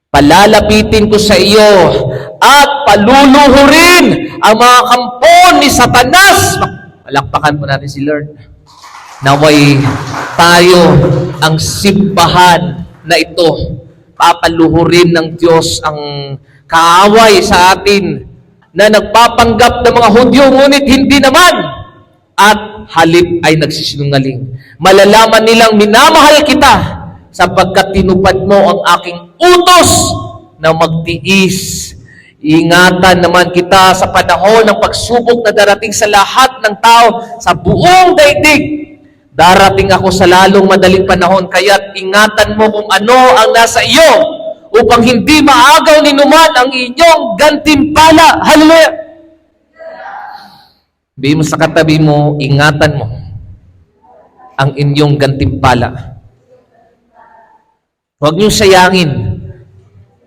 Palalapitin ko sa iyo at paluluhurin ang mga kampon ni Satanas. Palakpakan po natin si Lord. Naway tayo ang simbahan na ito. Papaluhurin ng Diyos ang kaaway sa atin na nagpapanggap ng mga Hudyo, ngunit hindi naman. At halip ay nagsisinungaling. Malalaman nilang minamahal kita sapagkat tinupad mo ang aking utos na magtiis. Ingatan naman kita sa panahon ng pagsubok na darating sa lahat ng tao sa buong daigdig. Darating ako sa lalong madaling panahon, kaya't ingatan mo kung ano ang nasa iyo upang hindi maagaw ni numan ang inyong gantimpala. Hallelujah! Sabihin mo sa katabi mo, ingatan mo ang inyong gantimpala. Huwag niyong sayangin.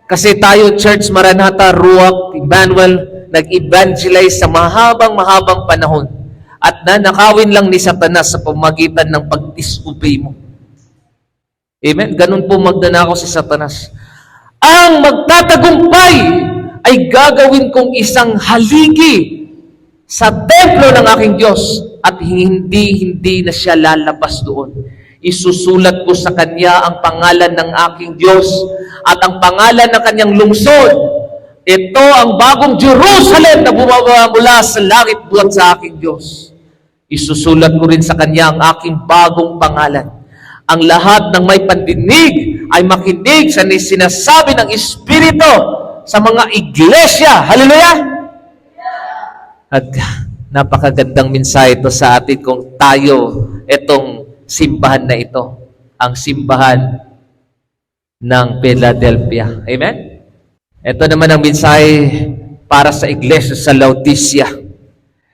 Kasi tayo, Church Maranatha, Ruach, Emmanuel, nag-evangelize sa mahabang panahon at nanakawin lang ni Satanas sa pamagitan ng pag-disobey mo. Amen? Ganun po magnanakaw si Satanas. Ang magtatagumpay ay gagawin kong isang haligi sa templo ng aking Diyos at hindi na siya lalabas doon. Isusulat ko sa kanya ang pangalan ng aking Diyos at ang pangalan ng kanyang lungsod. Ito ang bagong Jerusalem na bumaba mula sa langit buhat sa aking Diyos. Isusulat ko rin sa kanya ang aking bagong pangalan. Ang lahat ng may pandinig ay makinig sa sinasabi ng Espiritu sa mga iglesia. Hallelujah! At napakagandang mensahe ito sa atin kung tayo itong simbahan na ito, ang simbahan ng Philadelphia. Amen? Ito naman ang mensahe para sa iglesia sa Laodicea.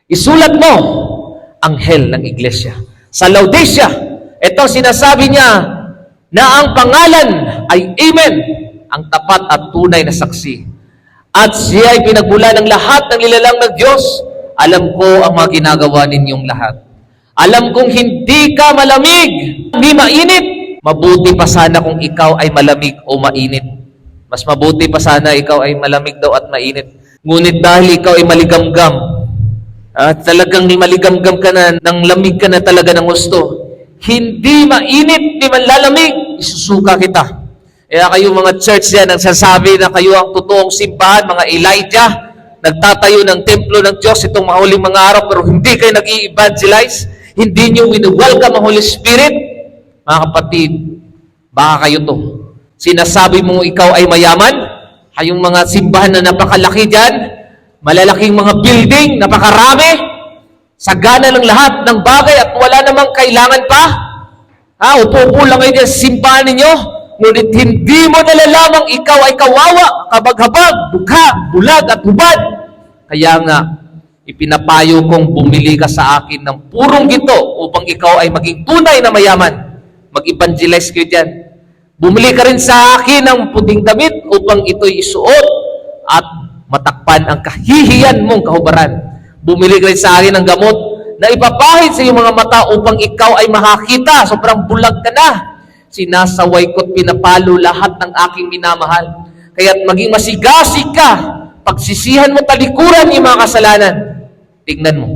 Isulat mo, anghel ng iglesia. Sa Laodicea, ito sinasabi niya na ang pangalan ay Amen, ang tapat at tunay na saksi. At siya ay pinagbula ng lahat ng nilalang ng Diyos. Alam ko ang mga ginagawa ninyong lahat. Alam kong hindi ka malamig, hindi mainit. Mabuti pa sana kung ikaw ay malamig o mainit. Mas mabuti pa sana ikaw ay malamig daw at mainit. Ngunit dahil ikaw ay maligamgam, at talagang maligamgam ka na, nang lamig ka na talaga ng gusto, hindi mainit, hindi manlalamig, isusuka kita. Kaya kayo mga church yan, nagsasabi na kayo ang totoong simbahan, mga Elijah, nagtatayo ng templo ng Diyos itong mga huling mga araw pero hindi kayo nag-i-evangelize, hindi nyo wini-welcome ang Holy Spirit, mga kapatid, baka kayo to. Sinasabi mo ikaw ay mayaman, kayong mga simbahan na napakalaki dyan, malalaking mga building, napakarami, sagana ng lahat ng bagay at wala namang kailangan pa. Upo-upo lang kayo dyan sa simbahan ninyo, ngunit hindi mo nalalamang ikaw ay kawawa, kabag-habag, dukha, bulag at hubad. Kaya nga, ipinapayo kong bumili ka sa akin ng purong ginto upang ikaw ay maging tunay na mayaman. Mag-evangelize kayo dyan. Bumili ka rin sa akin ng puting damit upang ito'y isuot at matakpan ang kahihiyan mong kahubaran. Bumili ka rin sa akin ng gamot na ipapahid sa iyong mga mata upang ikaw ay makakita. Sobrang bulag ka na. Sinasaway ko't pinapalo lahat ng aking minamahal. Kaya't maging masigasig ka. Pagsisihan mo talikuran yung mga kasalanan. Tingnan mo,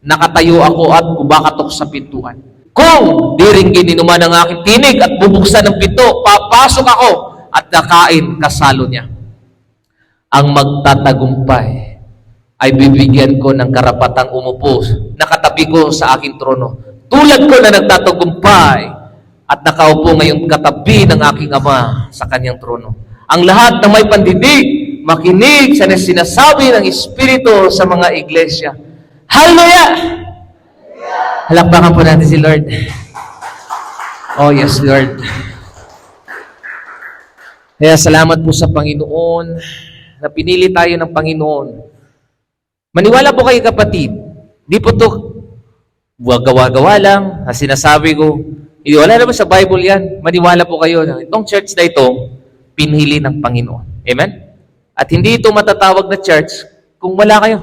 nakatayo ako at kumakatok sa pintuan. Kung diringgin ninuman ang aking tinig at bubuksan ng pinto, papasok ako at nakain kasalo niya. Ang magtatagumpay ay bibigyan ko ng karapatang umupo nakatabi ko sa aking trono. Tulad ko na nagtatagumpay at nakaupo ngayon katabi ng aking Ama sa kanyang trono. Ang lahat ng may pandidig, makinig sa sinasabi ng Espiritu sa mga iglesia. Hallelujah! Halakpakan po natin si Lord. Oh yes, Lord. Kaya salamat po sa Panginoon na pinili tayo ng Panginoon. Maniwala po kayo kapatid. Di po ito gawa-gawa lang na sinasabi ko. Hindi, wala naman sa Bible yan. Maniwala po kayo na itong church na ito, pinili ng Panginoon. Amen? At hindi ito matatawag na church kung wala kayo.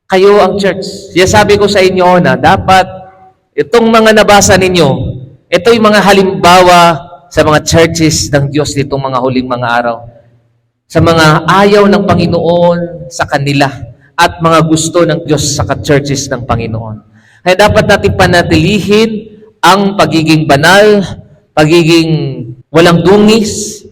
Kayo ang church. Kaya sabi ko sa inyo na dapat itong mga nabasa ninyo, ito yung mga halimbawa sa mga churches ng Diyos nitong mga huling mga araw. Sa mga ayaw ng Panginoon sa kanila at mga gusto ng Diyos sa churches ng Panginoon. Kaya dapat natin panatilihin ang pagiging banal, pagiging walang dungis,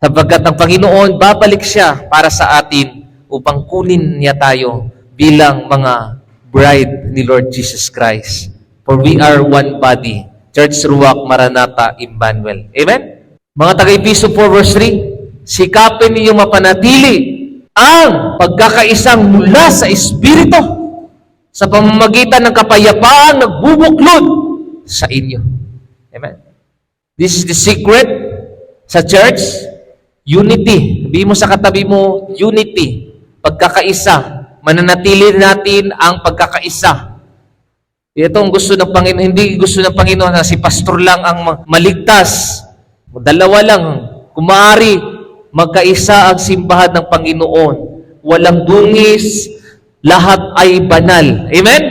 sapagkat ang Panginoon babalik siya para sa atin upang kunin niya tayo bilang mga bride ni Lord Jesus Christ. For we are one body. Church Ruach Maranatha Emmanuel. Amen? Mga taga-Efeso 4 verse 3, sikapin niyo mapanatili ang pagkakaisang mula sa Espiritu sa pamamagitan ng kapayapaang nagbubuklod sa inyo. Amen? This is the secret sa church. Unity. Sabihin mo sa katabi mo, unity. Pagkakaisa. Mananatili natin ang pagkakaisa. Ito ang gusto ng Panginoon. Hindi gusto ng Panginoon na si pastor lang ang maligtas. Dalawa lang. Kung maaari, magkaisa ang simbahan ng Panginoon. Walang dungis. Lahat ay banal. Amen?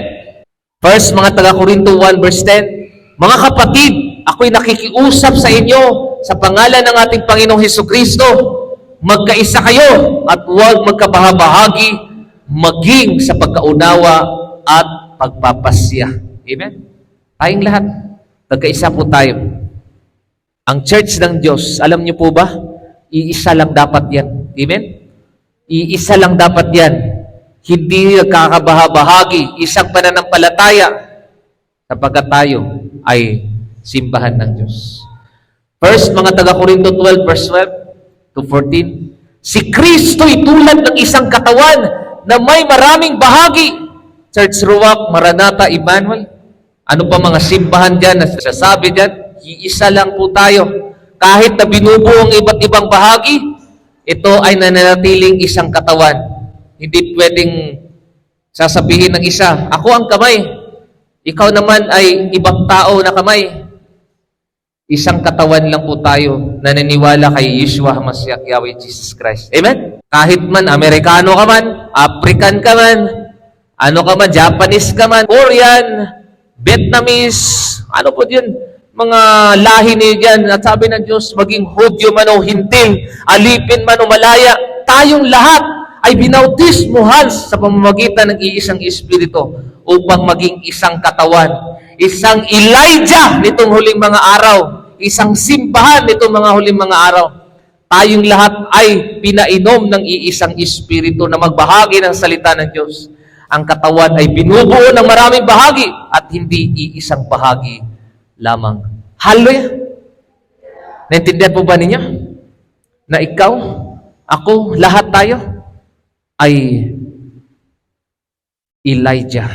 First, mga taga-Korinto 1 verse 10, mga kapatid, ako'y nakikiusap sa inyo sa pangalan ng ating Panginoong Hesukristo. Magkaisa kayo at huwag magkabahabahagi maging sa pagkaunawa at pagpapasya. Amen? Tayong lahat, nagkaisa po tayo. Ang church ng Diyos, alam niyo po ba, iisa lang dapat yan. Amen? Iisa lang dapat yan. Hindi nagkakabahabahagi, isang pananampalataya sapagkat tayo ay simbahan ng Diyos. First, mga taga-Korinto 12, verse 12 to 14, si Kristo'y tulad ng isang katawan na may maraming bahagi. Church Ruach Maranatha Emmanuel. Ano pa mga simbahan dyan na sasabi dyan? Iisa lang po tayo. Kahit na binubuo ang iba't ibang bahagi, ito ay nananatiling isang katawan. Hindi pwedeng sasabihin ng isa, ako ang kamay. Ikaw naman ay ibang tao na kamay. Isang katawan lang po tayo na naniniwala kay Yeshua HaMashiach Yahweh Jesus Christ. Amen? Kahit man Amerikano ka man, African ka man, ano ka man, Japanese ka man, Korean, Vietnamese, ano po yun, mga lahi niyo dyan. At sabi ng Diyos, maging Hudyo man o Hintil, alipin man o Malaya, tayong lahat ay binautismuhan sa pamamagitan ng iisang Espiritu upang maging isang katawan. Isang Elijah nitong huling mga araw. Isang simbahan nitong mga huling mga araw. tayong lahat ay pinainom ng iisang Espiritu na magbahagi ng salita ng Diyos. Ang katawan ay binubuo ng maraming bahagi at hindi iisang bahagi lamang. Hallelujah! Naintindihan po ba ninyo? Na ikaw, ako, lahat tayo ay Elijah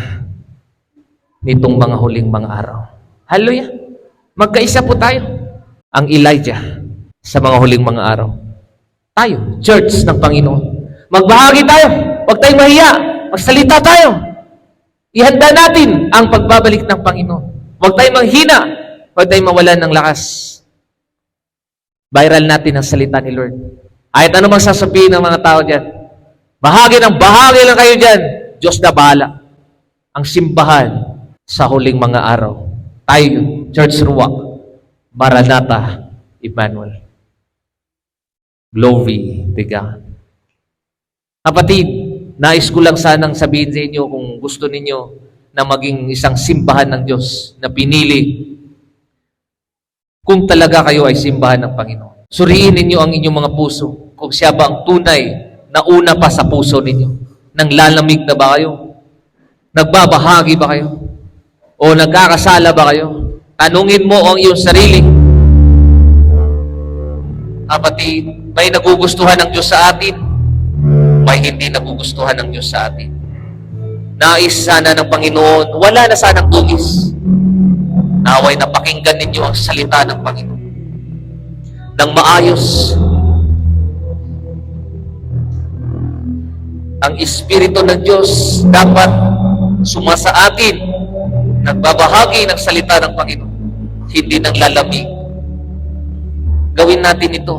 nitong mga huling mga araw. Hallelujah! Magkaisa po tayo. Ang Elijah sa mga huling mga araw. Tayo, church ng Panginoon. Magbahagi tayo. Huwag tayong mahiya. Magsalita tayo. Ihanda natin ang pagbabalik ng Panginoon. Huwag tayong manghina. Huwag tayong mawalan ng lakas. Viral natin ang salita ni Lord. Kahit ano mang sasabihin ng mga tao dyan. Bahagi lang kayo dyan. Diyos na bahala. Ang simbahan sa huling mga araw. Tayo, Church Ruach, Maranatha, Emmanuel. Glory to God. Kapatid, nais ko lang sanang sabihin sa inyo kung gusto ninyo na maging isang simbahan ng Diyos na pinili. Kung talaga kayo ay simbahan ng Panginoon, suriin ninyo ang inyong mga puso kung siya ba ang tunay na una pa sa puso ninyo. Nang lalamig na ba kayo? Nagbabahagi ba kayo? O nagkakasala ba kayo? Tanungin mo ang iyong sarili. Kapatid, may nagugustuhan ng Diyos sa atin, may hindi nagugustuhan ng Diyos sa atin. Nais sana ng Panginoon, wala na sanang dugis. Naway na pakinggan ninyo ang salita ng Panginoon nang maayos. Ang Espiritu ng Diyos dapat sumasa atin, nagbabahagi ng salita ng Panginoon, hindi nang lalamig. Gawin natin ito.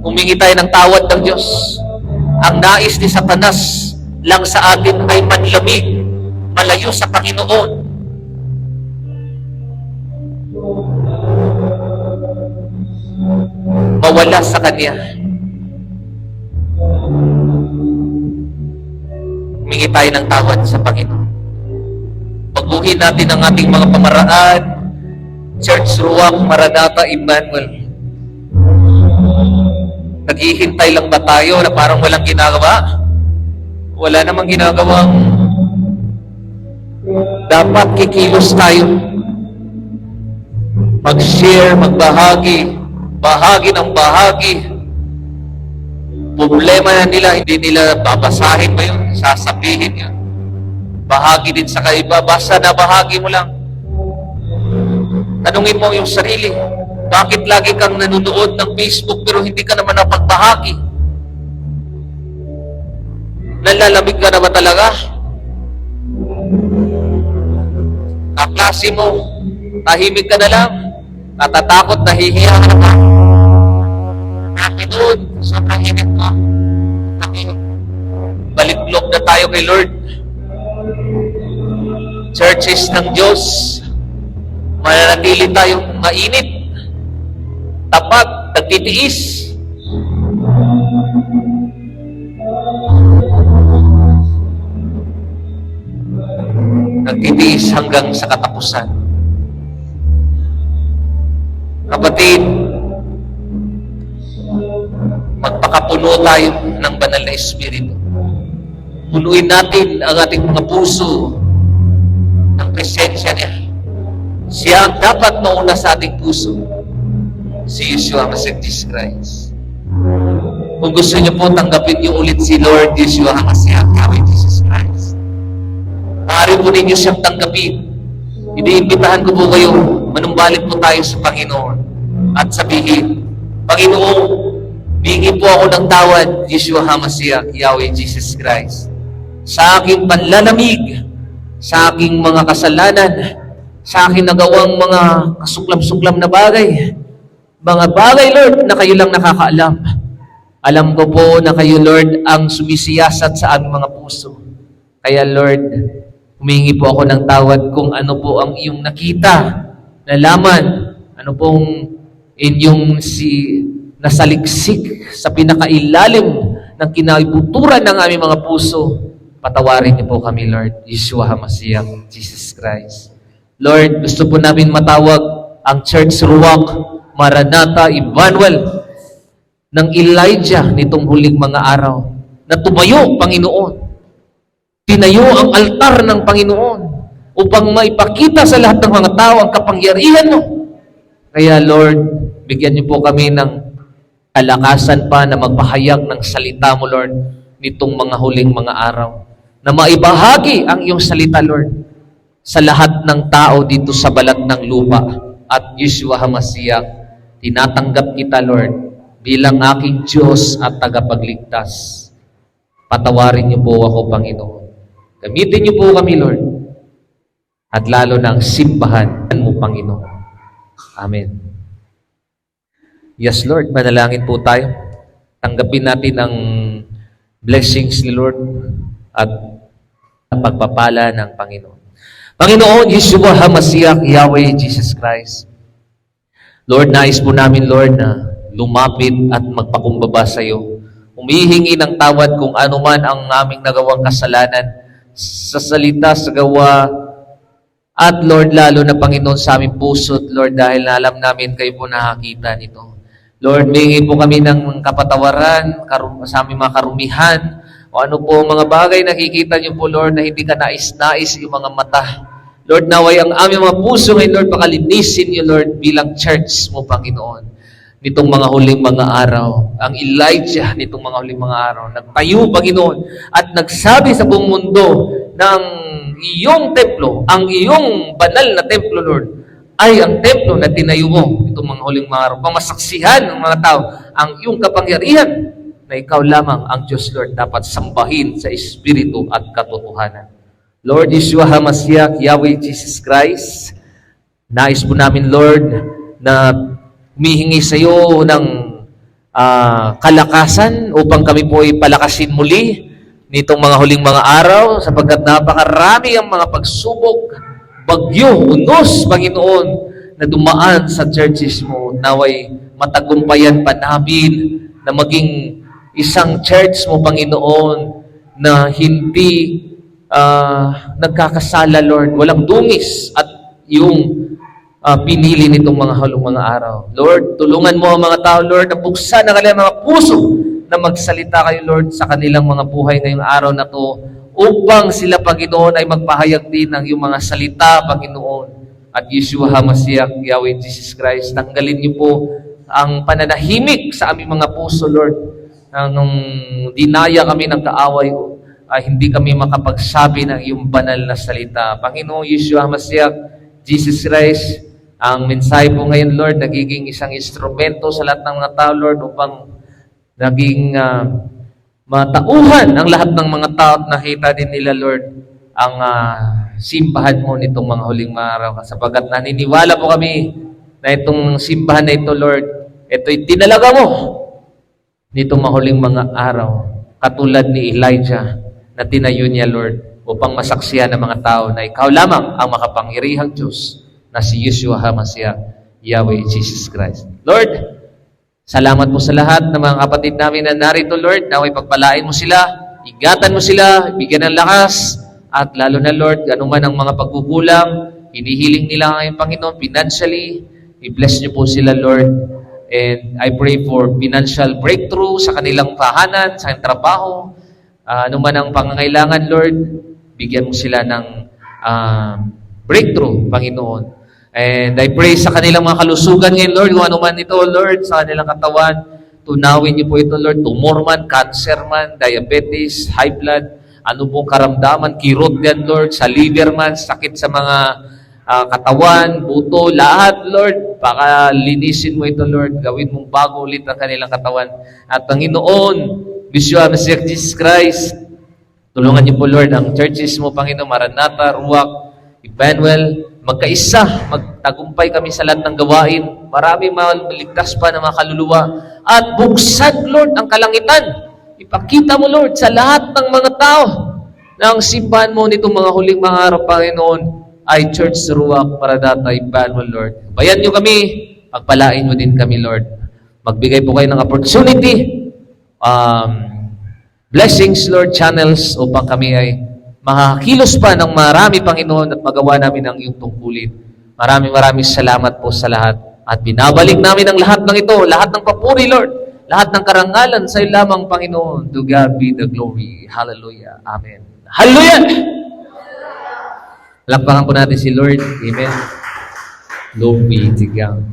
Humingi tayo ng tawad ng Diyos. Ang nais ni Satanas lang sa atin ay manlamig, malayo sa Panginoon. Mawala sa Kanya. Humingi tayo ng tawad sa Panginoon. Baguhin natin ang ating mga pamaraan. Church Ruach, Maranatha, Emmanuel. Naghihintay lang ba tayo na parang walang ginagawa? Wala namang ginagawang dapat kikilos tayo. Mag-share, magbahagi, bahagi ng bahagi. Problema na nila, hindi nila babasahin ba yun? Sasabihin yun. Bahagi din sa kaiba, basta na bahagi mo lang. Tanungin mo yung sarili, bakit lagi kang nanonood ng Facebook pero hindi ka naman napagbahagi? Nalalamig ka na ba talaga? Kaklase mo, tahimik ka na lang, natatakot, nahihiya ka na. Bakit doon? Sobrang init mo. Baliklog na tayo kay Lord. Churches ng Diyos, mananatili tayong mainit, tapat, nagtitiis. Nagtitiis hanggang sa katapusan. Kapatid, magpakapuno tayo ng banal na Espiritu. Punuin natin ang ating mga puso ng presensya niya. Siya ang dapat mauna sa ating puso. Si Yeshua Masih Christ. Kung gusto niyo po, tanggapin niyo ulit si Lord Yeshua Masih Jesus Christ. Maaari po ninyo siyang tanggapin. Iniimbitahan ko po kayo, manumbalik po tayo sa Panginoon at sabihin, Panginoon, bigyan po ako ng tawad, Yeshua HaMashiach, Yahweh Jesus Christ, sa aking panlalamig, sa aking mga kasalanan, sa aking nagawang mga kasuklam-suklam na bagay. Mga bagay, Lord, na kayo lang nakakaalam. Alam ko po na kayo, Lord, ang sumisiyasat sa aming mga puso. Kaya, Lord, humingi po ako ng tawad kung ano po ang iyong nakita, nalaman, ano pong inyong nasaliksik sa pinakailalim ng kinaibuturan ng aming mga puso. Patawarin niyo po kami, Lord, Yeshua HaMashiach, Jesus Christ. Lord, gusto po namin matawag ang Church Ruach, Maranatha, Emmanuel, ng Elijah nitong huling mga araw na tumayo, Panginoon. Tinayo ang altar ng Panginoon upang maipakita sa lahat ng mga tao ang kapangyarihan mo. Kaya Lord, bigyan niyo po kami ng kalakasan pa na magpahayag ng salita mo, Lord, nitong mga huling mga araw. Na maibahagi ang iyong salita, Lord, sa lahat ng tao dito sa balat ng lupa. At Yeshua HaMashiach, tinatanggap kita, Lord, bilang aking Diyos at tagapagligtas. Patawarin niyo po ako, Panginoon. Gamitin niyo po kami, Lord. At lalo na ang simbahan mo, Panginoon. Amen. Yes, Lord, manalangin po tayo. Tanggapin natin ang blessings ni Lord at pagpapala ng Panginoon. Panginoon, Yeshua HaMashiach, Yahweh, Jesus Christ. Lord, nais po namin, Lord, na lumapit at magpakumbaba sa iyo. Humihingi ng tawad kung ano man ang aming nagawang kasalanan sa salita, sa gawa, at Lord, lalo na Panginoon sa aming puso't Lord, dahil alam namin kayo po nakakita nito. Lord, humingi po kami ng kapatawaran sa aming mga karumihan o ano po mga bagay nakikita niyo po, Lord, na hindi ka nais-nais yung mga mata. Lord, naway ang aming mga puso ngayon, Lord, pakalinisin niyo, Lord, bilang church mo, Panginoon. Nitong mga huling mga araw, ang Elijah nitong mga huling mga araw, nagtayo, Panginoon, at nagsabi sa buong mundo ng iyong templo, ang iyong banal na templo, Lord, ay ang templo na tinayo mo itong mga huling mga araw. Pamasaksihan ng mga tao ang iyong kapangyarihan na ikaw lamang ang Diyos, Lord, dapat sambahin sa Espiritu at katotohanan. Lord Yeshua HaMashiach, Yahweh Jesus Christ, nais po namin, Lord, na humihingi sa iyo ng kalakasan upang kami po ay palakasin muli nitong mga huling mga araw sapagkat napakarami ang mga pagsubok, bagyo, unos, Panginoon, na dumaan sa churches mo. Naway matagumpayan pa namin na maging isang church mo, Panginoon, na hindi nagkakasala, Lord. Walang dungis at yung pinili nitong mga hulong mga araw. Lord, tulungan mo ang mga tao, Lord, na buksan ang kanilang mga puso na magsalita kayo, Lord, sa kanilang mga buhay ngayong araw na to upang sila, Panginoon, ay magpahayag din ng iyong mga salita, Panginoon. At Yeshua HaMashiach, Yahweh Jesus Christ, tanggalin niyo po ang pananahimik sa aming mga puso, Lord. Nung dinaya kami ng kaaway, hindi kami makapagsabi ng iyong banal na salita. Panginoon Yeshua HaMashiach, Jesus Christ, ang mensahe po ngayon, Lord, nagiging isang instrumento sa lahat ng mga tao, Lord, upang naging matauhan ang lahat ng mga tao at nakita din nila, Lord, ang simbahan mo nitong mga huling mga araw. Sapagat naniniwala po kami na itong simbahan na ito, Lord, ito'y tinalaga mo nitong mga huling mga araw. Katulad ni Elijah na tinayo niya, Lord, upang masaksihan ng mga tao na ikaw lamang ang makapangyarihang Diyos na si Yeshua HaMashiach, Yahweh Jesus Christ. Lord, salamat po sa lahat ng mga kapatid namin na narito, Lord. Naway pagpalain mo sila, ingatan mo sila, bigyan ng lakas, at lalo na, Lord, anuman ang mga pagkukulang, hinihiling nila ngayon, Panginoon, financially, i-bless niyo po sila, Lord. And I pray for financial breakthrough sa kanilang tahanan, sa kanilang trabaho, anuman ang pangangailangan, Lord, bigyan mo sila ng breakthrough, Panginoon. And I pray sa kanilang mga kalusugan ngayon, Lord, kung ano man ito, Lord, sa kanilang katawan, tunawin niyo po ito, Lord, tumor man, cancer man, diabetes, high blood, ano pong karamdaman, kirot yan, Lord, sa liver man, sakit sa mga katawan, buto, lahat, Lord, pakalinisin mo ito, Lord, gawin mong bago ulit ang kanilang katawan. At Panginoon, Yeshua HaMashiach Jesus Christ, tulungan niyo po, Lord, ang churches mo, Panginoon, Maranatha, Ruach, Emmanuel, magkaisa, magtagumpay kami sa lahat ng gawain. Marami maligtas pa na mga kaluluwa. At buksan, Lord, ang kalangitan. Ipakita mo, Lord, sa lahat ng mga tao na ang simbahan mo nitong mga huling mga araw, Panginoon, ay Church Ruach, Maranatha, Emmanuel, Lord. Bayan niyo kami, pagpalain mo din kami, Lord. Magbigay po kayo ng opportunity, blessings, Lord, channels, upang kami ay makakilos pa ng marami, Panginoon, at magawa namin ang iyong tungkulin. Maraming salamat po pagkatapos sa lahat. At binabalik namin ang lahat ng ito, lahat ng papuri, Lord, lahat ng karangalan sa iyo lamang, Panginoon. To God be the glory. Hallelujah. Amen. Hallelujah! Lakpakan po natin si Lord. Amen. Glory to God.